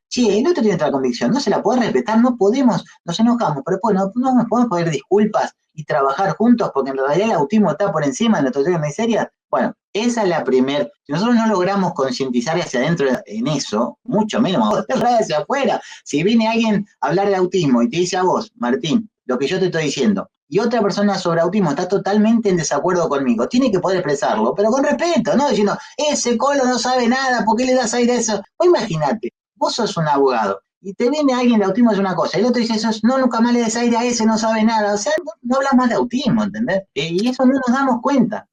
otro tiene otra convicción, no se la puede respetar, no podemos, nos enojamos, pero pues no nos podemos pedir disculpas y trabajar juntos porque en realidad el autismo está por encima de nuestros egos y miserias. Bueno, esa es la primera. Si nosotros no logramos concientizar hacia adentro en eso, mucho menos hacia afuera. Si viene alguien a hablar de autismo y te dice a vos, Martín, lo que yo te estoy diciendo, y otra persona sobre autismo está totalmente en desacuerdo conmigo, tiene que poder expresarlo, pero con respeto, no diciendo, ese colo no sabe nada, ¿por qué le das aire a eso? O imagínate, vos sos un abogado, y te viene alguien de autismo es una cosa, y el otro dice, no, nunca más le des aire a ese, no sabe nada, o sea, no hablas más de autismo, ¿entendés? Y eso no nos damos cuenta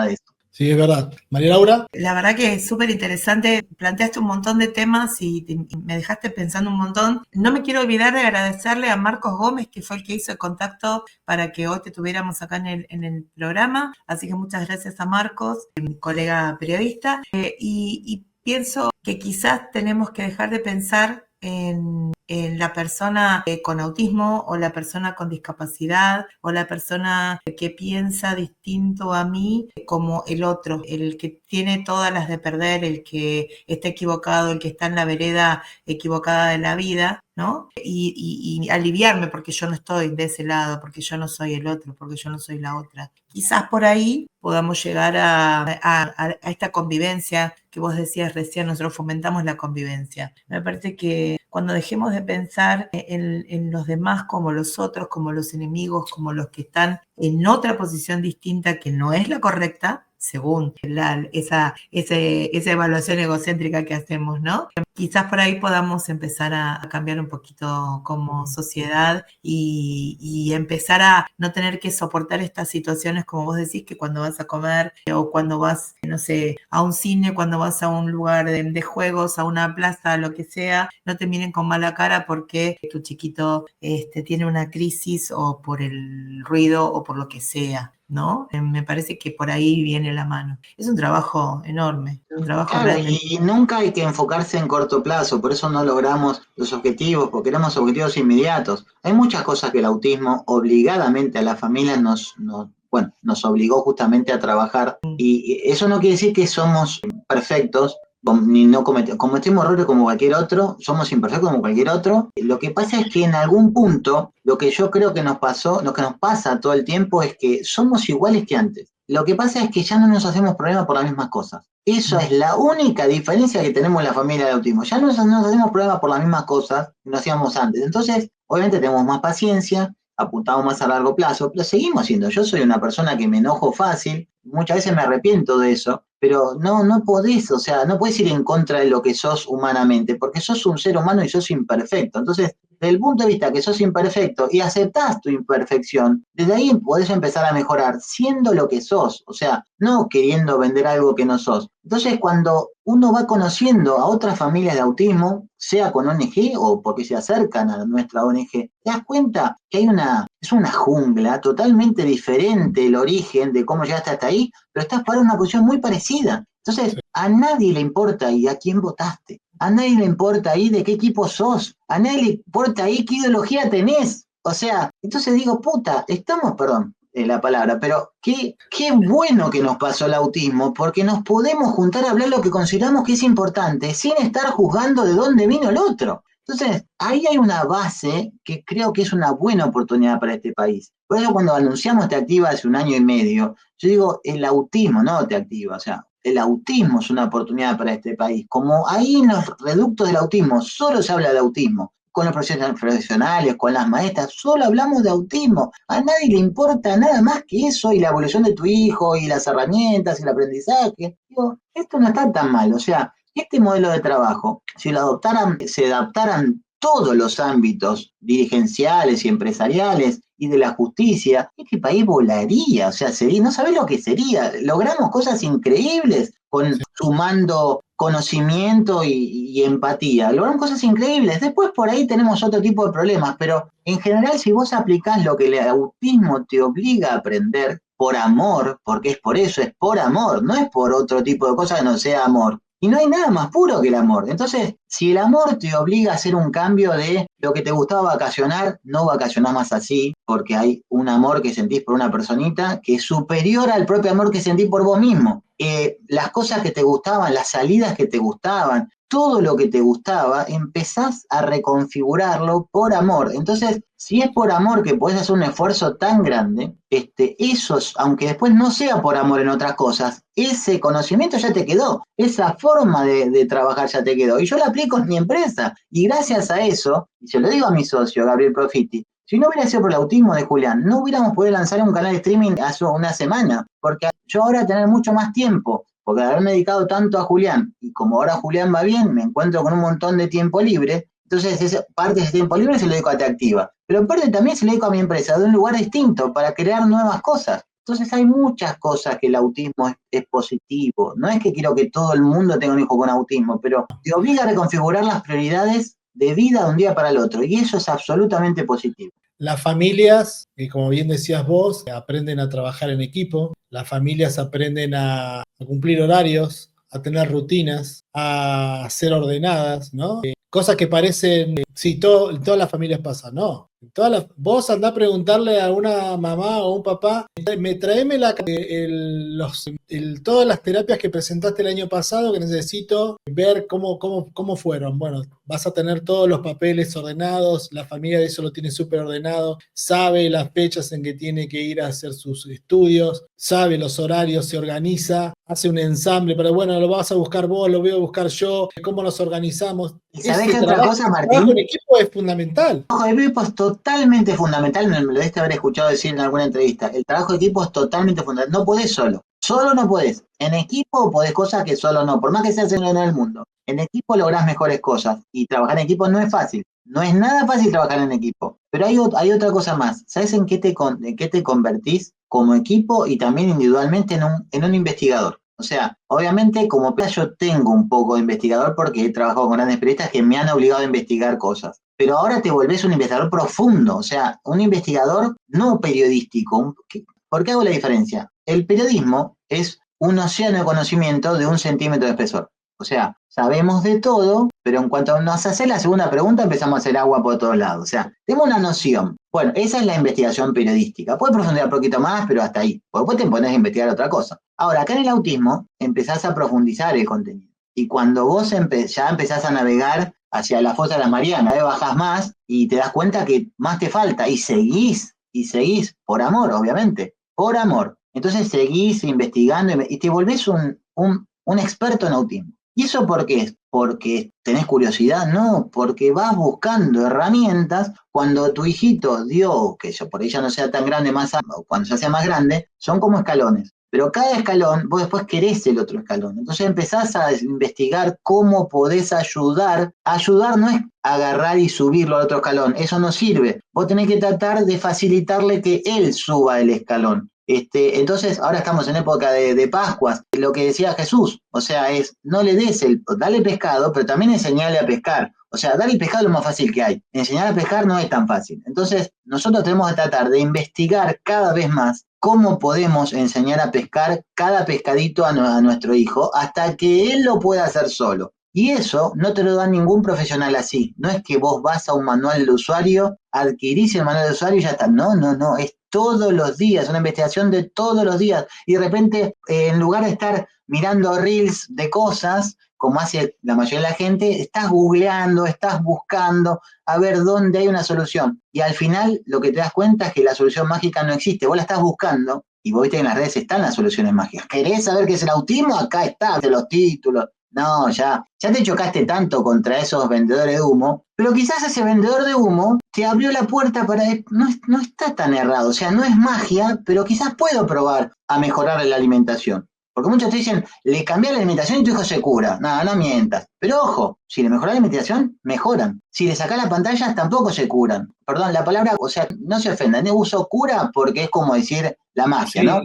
de eso.
Sí, es verdad. María Laura.
La verdad que es súper interesante, planteaste un montón de temas y me dejaste pensando un montón. No me quiero olvidar de agradecerle a Marcos Gómez, que fue el que hizo el contacto para que hoy te tuviéramos acá en el programa, así que muchas gracias a Marcos, mi colega periodista, y pienso que quizás tenemos que dejar de pensar en la persona con autismo o la persona con discapacidad o la persona que piensa distinto a mí como el otro, el que tiene todas las de perder, el que está equivocado, el que está en la vereda equivocada de la vida, ¿no? Y aliviarme porque yo no estoy de ese lado, porque yo no soy el otro, porque yo no soy la otra. Quizás por ahí podamos llegar a esta convivencia que vos decías recién, nosotros fomentamos la convivencia. Me parece que cuando dejemos de pensar en los demás como los otros, como los enemigos, como los que están en otra posición distinta que no es la correcta, según esa evaluación egocéntrica que hacemos, ¿no? Quizás por ahí podamos empezar a cambiar un poquito como sociedad y empezar a no tener que soportar estas situaciones, como vos decís, que cuando vas a comer o cuando vas, no sé, a un cine, cuando vas a un lugar de juegos, a una plaza, lo que sea, no te miren con mala cara porque tu chiquito tiene una crisis o por el ruido o por lo que sea, ¿no? Me parece que por ahí viene la mano. Es un trabajo enorme, un trabajo
claro,
realmente.
y nunca hay que enfocarse en corto plazo, por eso no logramos los objetivos, porque queremos objetivos inmediatos. Hay muchas cosas que el autismo obligadamente a las familias nos obligó justamente a trabajar, y eso no quiere decir que somos perfectos, ni no cometemos errores como cualquier otro, somos imperfectos como cualquier otro. Lo que pasa es que en algún punto, lo que yo creo que nos pasó, lo que nos pasa todo el tiempo es que somos iguales que antes. Lo que pasa es que ya no nos hacemos problemas por las mismas cosas. Eso es la única diferencia que tenemos en la familia de autismo. Ya no nos hacemos problemas por las mismas cosas que nos hacíamos antes. Entonces, obviamente tenemos más paciencia, apuntamos más a largo plazo, pero seguimos siendo. Yo soy una persona que me enojo fácil, muchas veces me arrepiento de eso, pero no podés, o sea, no podés ir en contra de lo que sos humanamente, porque sos un ser humano y sos imperfecto. Entonces, desde el punto de vista que sos imperfecto y aceptás tu imperfección, desde ahí podés empezar a mejorar siendo lo que sos, o sea, no queriendo vender algo que no sos. Entonces, cuando uno va conociendo a otras familias de autismo, sea con ONG o porque se acercan a nuestra ONG, te das cuenta que es una jungla totalmente diferente el origen de cómo llegaste hasta ahí, pero estás para una posición muy parecida. Entonces, a nadie le importa ahí a quién votaste. A nadie le importa ahí de qué equipo sos. A nadie le importa ahí qué ideología tenés. O sea, entonces digo, puta, estamos, perdón la palabra, pero qué bueno que nos pasó el autismo, porque nos podemos juntar a hablar lo que consideramos que es importante, sin estar juzgando de dónde vino el otro. Entonces, ahí hay una base que creo que es una buena oportunidad para este país. Por eso cuando anunciamos Te Activa hace 1 año y medio, yo digo, el autismo, no Te Activa, o sea, el autismo es una oportunidad para este país. Como ahí en los reductos del autismo solo se habla de autismo, con los profesionales, con las maestras, solo hablamos de autismo. A nadie le importa nada más que eso y la evolución de tu hijo y las herramientas y el aprendizaje. Digo, esto no está tan mal. O sea, este modelo de trabajo, si lo adoptaran, se adaptaran todos los ámbitos dirigenciales y empresariales y de la justicia, este país volaría. O sea, sería, no sabés lo que sería. Logramos cosas increíbles sumando conocimiento y empatía. Logran cosas increíbles. Después por ahí tenemos otro tipo de problemas, pero en general si vos aplicás lo que el autismo te obliga a aprender por amor, porque es por eso, es por amor, no es por otro tipo de cosa que no sea amor. Y no hay nada más puro que el amor. Entonces, si el amor te obliga a hacer un cambio de lo que te gustaba vacacionar, no vacacionás más así, porque hay un amor que sentís por una personita que es superior al propio amor que sentís por vos mismo. Las cosas que te gustaban, las salidas que te gustaban, todo lo que te gustaba, empezás a reconfigurarlo por amor. Entonces, si es por amor que podés hacer un esfuerzo tan grande, esos, aunque después no sea por amor en otras cosas, ese conocimiento ya te quedó, esa forma de trabajar ya te quedó. Y yo la aplico en mi empresa. Y gracias a eso, y se lo digo a mi socio, Gabriel Profiti, si no hubiera sido por el autismo de Julián, no hubiéramos podido lanzar un canal de streaming hace 1 semana, porque yo ahora tener mucho más tiempo, porque haberme dedicado tanto a Julián, y como ahora Julián va bien, me encuentro con un montón de tiempo libre, entonces parte de ese tiempo libre se lo dedico a Te Activa, pero parte también se lo dedico a mi empresa, de un lugar distinto, para crear nuevas cosas. Entonces hay muchas cosas que el autismo es positivo. No es que quiero que todo el mundo tenga un hijo con autismo, pero te obliga a reconfigurar las prioridades de vida de un día para el otro, y eso es absolutamente positivo.
Las familias, como bien decías vos, aprenden a trabajar en equipo, las familias aprenden a cumplir horarios, a tener rutinas, a ser ordenadas, ¿no? Cosas que parecen, sí, todas las familias pasan, no. Vos andá a preguntarle a una mamá o un papá, traeme todas las terapias que presentaste el año pasado, que necesito ver cómo fueron. Bueno, vas a tener todos los papeles ordenados, la familia de eso lo tiene súper ordenado, sabe las fechas en que tiene que ir a hacer sus estudios, sabe los horarios, se organiza, hace un ensamble, pero bueno, lo vas a buscar vos, lo voy a buscar yo, cómo nos organizamos.
¿Y sabés qué otra cosa, Martín? El
trabajo en equipo es fundamental.
El trabajo de equipo es totalmente fundamental, me lo debiste haber escuchado decir en alguna entrevista. El trabajo de equipo es totalmente fundamental. No podés solo. Solo no podés. En equipo podés cosas que solo no. Por más que seas el en el mundo. En equipo lográs mejores cosas. Y trabajar en equipo no es fácil. No es nada fácil trabajar en equipo. Pero hay otra cosa más. ¿Sabes en qué te convertís como equipo y también individualmente en un investigador? O sea, obviamente como yo tengo un poco de investigador porque he trabajado con grandes periodistas que me han obligado a investigar cosas. Pero ahora te volvés un investigador profundo, o sea, un investigador no periodístico. ¿Por qué hago la diferencia? El periodismo es un océano de conocimiento de 1 centímetro de espesor. O sea, sabemos de todo, pero en cuanto nos hace la segunda pregunta empezamos a hacer agua por todos lados. O sea, tenemos una noción. Bueno, esa es la investigación periodística. Puedes profundizar un poquito más, pero hasta ahí. Después te pones a investigar otra cosa. Ahora, acá en el autismo empezás a profundizar el contenido. Y cuando vos ya empezás a navegar hacia la fosa de las Marianas, bajás más y te das cuenta que más te falta. Y seguís, por amor, obviamente. Por amor. Entonces seguís investigando y te volvés un experto en autismo. ¿Y eso por qué es? ¿Porque tenés curiosidad? No, porque vas buscando herramientas cuando tu hijito dio, que por ahí ya no sea tan grande, cuando ya sea más grande, son como escalones. Pero cada escalón, vos después querés el otro escalón. Entonces empezás a investigar cómo podés ayudar. Ayudar no es agarrar y subirlo al otro escalón, eso no sirve. Vos tenés que tratar de facilitarle que él suba el escalón. Entonces, ahora estamos en época de Pascuas, lo que decía Jesús, o sea, no le des dale pescado, pero también enseñale a pescar. O sea, dar el pescado es lo más fácil que hay. Enseñar a pescar no es tan fácil. Entonces, nosotros tenemos que tratar de investigar cada vez más cómo podemos enseñar a pescar cada pescadito a nuestro hijo hasta que él lo pueda hacer solo. Y eso no te lo da ningún profesional así. No es que vos vas a un manual de usuario, adquirís el manual de usuario y ya está. No, es todos los días, una investigación de todos los días. Y de repente, en lugar de estar mirando reels de cosas, como hace la mayoría de la gente, estás googleando, estás buscando a ver dónde hay una solución. Y al final lo que te das cuenta es que la solución mágica no existe. Vos la estás buscando y vos viste que en las redes están las soluciones mágicas. ¿Querés saber qué es el autismo? Acá está, de los títulos. No, ya te chocaste tanto contra esos vendedores de humo, pero quizás ese vendedor de humo te abrió la puerta para... No está tan errado, o sea, no es magia, pero quizás puedo probar a mejorar la alimentación. Porque muchos te dicen, le cambié la alimentación y tu hijo se cura. No mientas. Pero ojo, si le mejorás la alimentación, mejoran. Si le sacás la pantalla, tampoco se curan. Perdón, la palabra, o sea, no se ofendan. No uso cura porque es como decir la magia,
Sí.
¿no?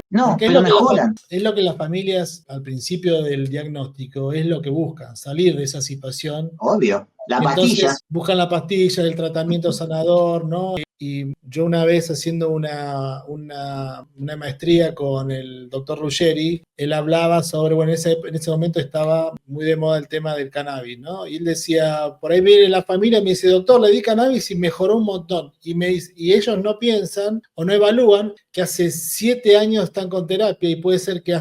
No,
porque
pero mejoran.
Es lo que las familias al principio del diagnóstico es lo que buscan, salir de esa situación.
Obvio, la
Entonces
pastilla.
buscan la pastilla, el tratamiento sanador, ¿no? Y yo una vez haciendo una maestría con el doctor Ruggeri, él hablaba sobre, bueno, en ese momento estaba muy de moda el tema del cannabis, ¿no? Y él decía, por ahí viene la familia y me dice, doctor, le di cannabis y mejoró un montón. Y ellos no piensan o no evalúan que hace 7 años están con terapia y puede ser que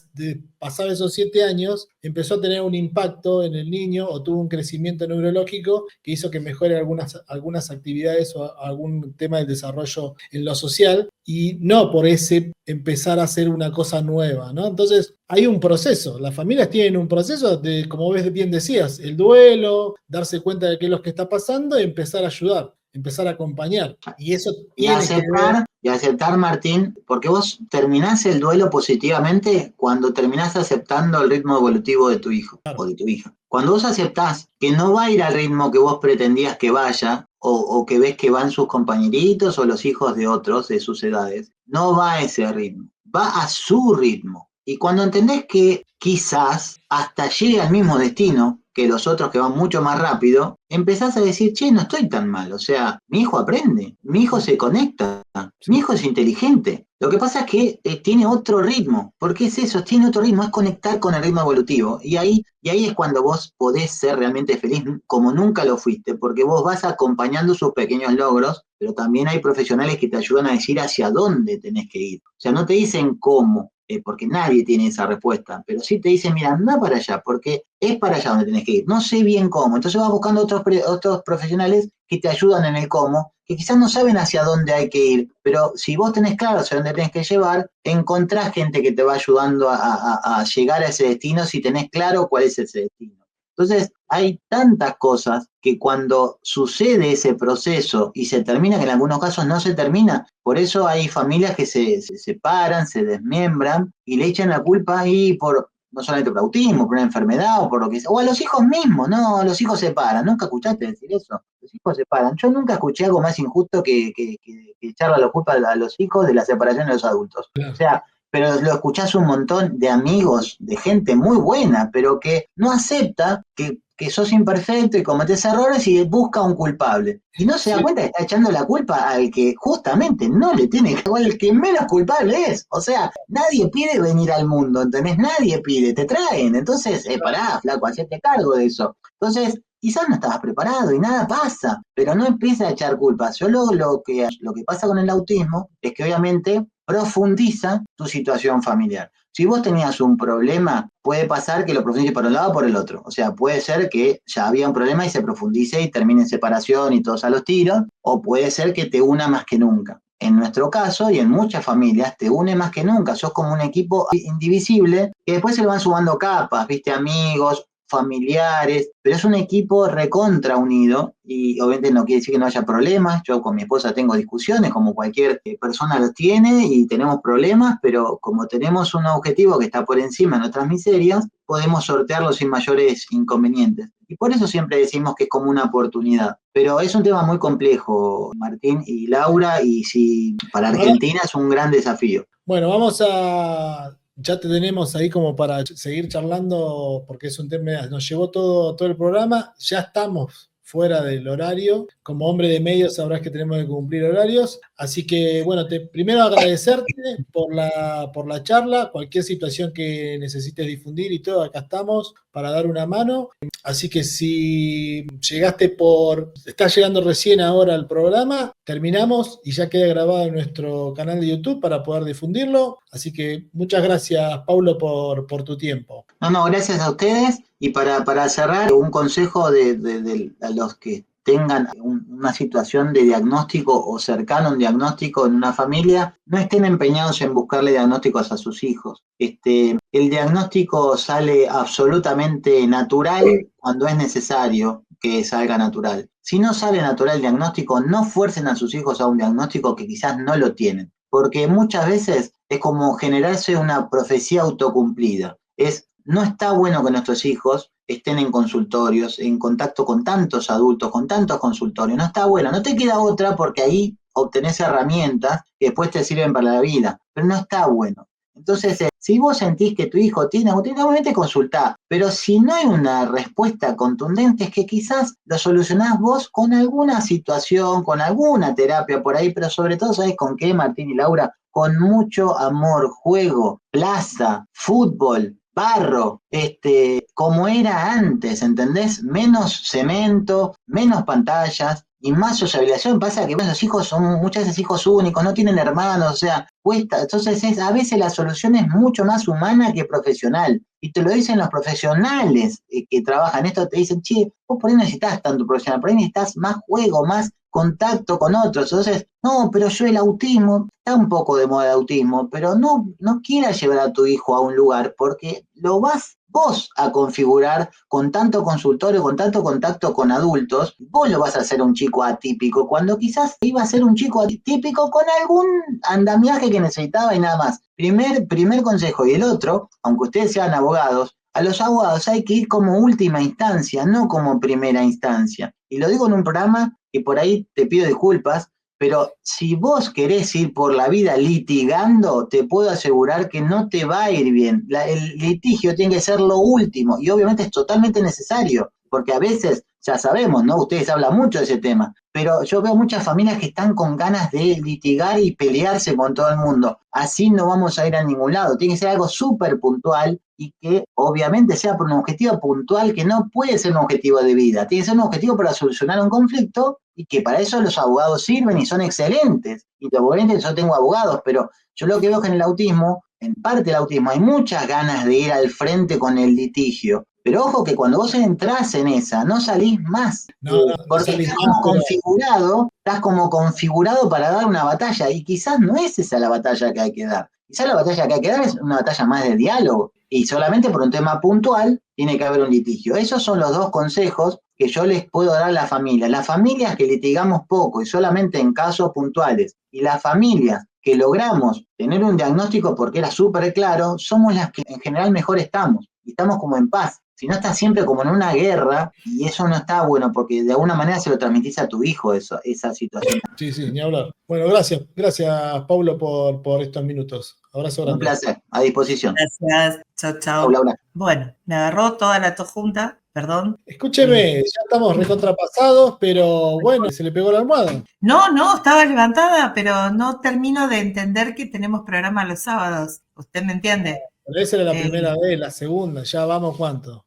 pasado esos 7 años empezó a tener un impacto en el niño o tuvo un crecimiento neurológico que hizo que mejore algunas actividades o algún tema del desarrollo en lo social, y no por ese empezar a hacer una cosa nueva, ¿no? Entonces hay un proceso, las familias tienen un proceso de, como bien decías, el duelo, darse cuenta de qué es lo que está pasando y empezar a ayudar, empezar a acompañar. Y eso tiene que ver...
Y aceptar, Martín, porque vos terminás el duelo positivamente cuando terminás aceptando el ritmo evolutivo de tu hijo o de tu hija. Cuando vos aceptás que no va a ir al ritmo que vos pretendías que vaya, o que ves que van sus compañeritos o los hijos de otros de sus edades, no va a ese ritmo, va a su ritmo. Y cuando entendés que quizás hasta llegue al mismo destino que los otros que van mucho más rápido, empezás a decir, che, no estoy tan mal, o sea, mi hijo aprende, mi hijo se conecta, mi hijo es inteligente. Lo que pasa es que tiene otro ritmo. ¿Por qué es eso? Tiene otro ritmo, es conectar con el ritmo evolutivo. Y ahí es cuando vos podés ser realmente feliz como nunca lo fuiste, porque vos vas acompañando sus pequeños logros, pero también hay profesionales que te ayudan a decir hacia dónde tenés que ir. O sea, no te dicen cómo, porque nadie tiene esa respuesta, pero sí te dicen, mira, anda para allá, porque es para allá donde tenés que ir. No sé bien cómo. Entonces vas buscando otros profesionales que te ayudan en el cómo, que quizás no saben hacia dónde hay que ir, pero si vos tenés claro hacia dónde tenés que llevar, encontrás gente que te va ayudando a llegar a ese destino si tenés claro cuál es ese destino. Entonces, hay tantas cosas que cuando sucede ese proceso y se termina, que en algunos casos no se termina, por eso hay familias que se separan, se desmiembran y le echan la culpa ahí por, no solamente por autismo, por una enfermedad o por lo que sea, o a los hijos mismos, no, los hijos se separan. ¿Nunca escuchaste decir eso? Los hijos se separan. Yo nunca escuché algo más injusto que echarle la culpa a los hijos de la separación de los adultos. Claro. O sea, pero lo escuchás un montón de amigos, de gente muy buena, pero que no acepta que sos imperfecto y cometés errores y busca un culpable. Y no se da cuenta que está echando la culpa al que justamente no le tiene que, o al que menos culpable es. O sea, nadie pide venir al mundo, ¿entendés? Nadie pide, te traen. Entonces, pará, flaco, hacete cargo de eso. Entonces, quizás no estabas preparado y nada pasa, pero no empieza a echar culpas. Yo lo que pasa con el autismo es que obviamente profundiza tu situación familiar. Si vos tenías un problema, puede pasar que lo profundice por un lado o por el otro. O sea, puede ser que ya había un problema y se profundice y termine en separación y todos a los tiros, o puede ser que te una más que nunca. En nuestro caso y en muchas familias te une más que nunca. Sos como un equipo indivisible que después se le van sumando capas, viste, amigos, familiares, pero es un equipo recontra unido y obviamente no quiere decir que no haya problemas. Yo con mi esposa tengo discusiones como cualquier persona lo tiene y tenemos problemas, pero como tenemos un objetivo que está por encima de nuestras miserias, podemos sortearlo sin mayores inconvenientes. Y por eso siempre decimos que es como una oportunidad. Pero es un tema muy complejo, Martín y Laura, y si para Argentina es un gran desafío.
Bueno, ya te tenemos ahí como para seguir charlando, porque es un tema, nos llevó todo el programa, ya estamos fuera del horario. Como hombre de medios sabrás que tenemos que cumplir horarios. Así que, bueno, primero agradecerte por la charla. Cualquier situación que necesites difundir y todo, acá estamos para dar una mano. Así que si estás llegando recién ahora al programa, terminamos y ya queda grabado en nuestro canal de YouTube para poder difundirlo. Así que muchas gracias, Paulo, por tu tiempo.
No, gracias a ustedes. Y para cerrar, un consejo a los que tengan una situación de diagnóstico o cercano a un diagnóstico en una familia, no estén empeñados en buscarle diagnósticos a sus hijos. El diagnóstico sale absolutamente natural cuando es necesario que salga natural. Si no sale natural el diagnóstico, no fuercen a sus hijos a un diagnóstico que quizás no lo tienen, porque muchas veces es como generarse una profecía autocumplida. No está bueno que nuestros hijos estén en consultorios, en contacto con tantos adultos, con tantos consultorios. No está bueno, no te queda otra porque ahí obtenés herramientas que después te sirven para la vida, pero no está bueno. Entonces, si vos sentís que tu hijo tiene autismo, obviamente consultá, pero si no hay una respuesta contundente, es que quizás lo solucionás vos con alguna situación, con alguna terapia por ahí, pero sobre todo, ¿sabés con qué, Martín y Laura? Con mucho amor, juego, plaza, fútbol, barro, como era antes, ¿entendés? Menos cemento, menos pantallas y más socialización. Pasa que los hijos son muchas veces hijos únicos, no tienen hermanos, o sea, cuesta. Entonces a veces la solución es mucho más humana que profesional. Y te lo dicen los profesionales que trabajan esto, te dicen, che, vos por ahí no necesitas tanto profesional, por ahí necesitas más juego, más contacto con otros. Entonces, no, pero yo el autismo, está un poco de moda el autismo, pero no quieras llevar a tu hijo a un lugar porque lo vas vos a configurar con tanto consultorio, con tanto contacto con adultos, vos lo vas a hacer un chico atípico, cuando quizás iba a ser un chico atípico con algún andamiaje que necesitaba y nada más. Primer consejo. Y el otro, aunque ustedes sean abogados, a los abogados hay que ir como última instancia, no como primera instancia. Y lo digo en un programa que por ahí te pido disculpas, pero si vos querés ir por la vida litigando, te puedo asegurar que no te va a ir bien. El litigio tiene que ser lo último y obviamente es totalmente necesario, porque a veces, ya sabemos, ¿no? Ustedes hablan mucho de ese tema, pero yo veo muchas familias que están con ganas de litigar y pelearse con todo el mundo. Así no vamos a ir a ningún lado. Tiene que ser algo súper puntual y que obviamente sea por un objetivo puntual que no puede ser un objetivo de vida. Tiene que ser un objetivo para solucionar un conflicto y que para eso los abogados sirven y son excelentes. Y obviamente yo tengo abogados, pero yo lo que veo es que en el autismo, en parte del autismo, hay muchas ganas de ir al frente con el litigio. Pero ojo que cuando vos entrás en esa, no salís más. Porque
salís
estás como configurado para dar una batalla. Y quizás no es esa la batalla que hay que dar. Quizás la batalla que hay que dar es una batalla más de diálogo. Y solamente por un tema puntual tiene que haber un litigio. Esos son los dos consejos que yo les puedo dar a la familia. Las familias que litigamos poco y solamente en casos puntuales, y las familias que logramos tener un diagnóstico porque era súper claro, somos las que en general mejor estamos. Y estamos como en paz. Si no, estás siempre como en una guerra y eso no está bueno porque de alguna manera se lo transmitís a tu hijo esa situación.
Sí, ni hablar. Bueno, gracias Paulo por estos minutos. Abrazo grande.
Un placer, a disposición.
Gracias, chao.
Laura.
Bueno, me agarró toda la junta, perdón.
Escúcheme, ya estamos recontrapasados, pero bueno, se le pegó la almohada.
No, estaba levantada, pero no termino de entender que tenemos programa los sábados. ¿Usted me entiende?
Pero esa era la primera vez, la segunda, ya vamos cuánto.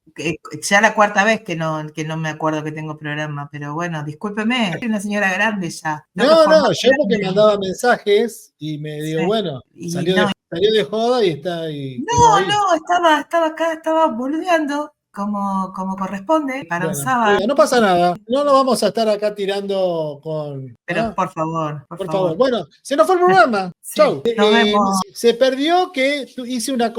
Ya la cuarta vez que no me acuerdo que tengo programa, pero bueno, discúlpeme, soy una señora grande ya.
No, yo porque mandaba mensajes y me digo, bueno, salió de joda y está ahí.
No, estaba acá, estaba boludeando como corresponde para un sábado.
No pasa nada, no nos vamos a estar acá tirando con...
Pero por favor.
Bueno, se nos fue el programa.
Sí,
Chau.
Nos vemos.
Se perdió que hice una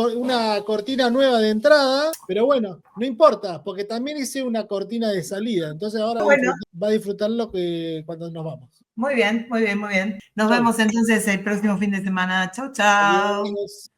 cortina nueva de entrada, pero bueno, no importa, porque también hice una cortina de salida. Entonces ahora va a disfrutarlo cuando nos vamos.
Muy bien. Nos vemos entonces el próximo fin de semana. Chau.
Adiós.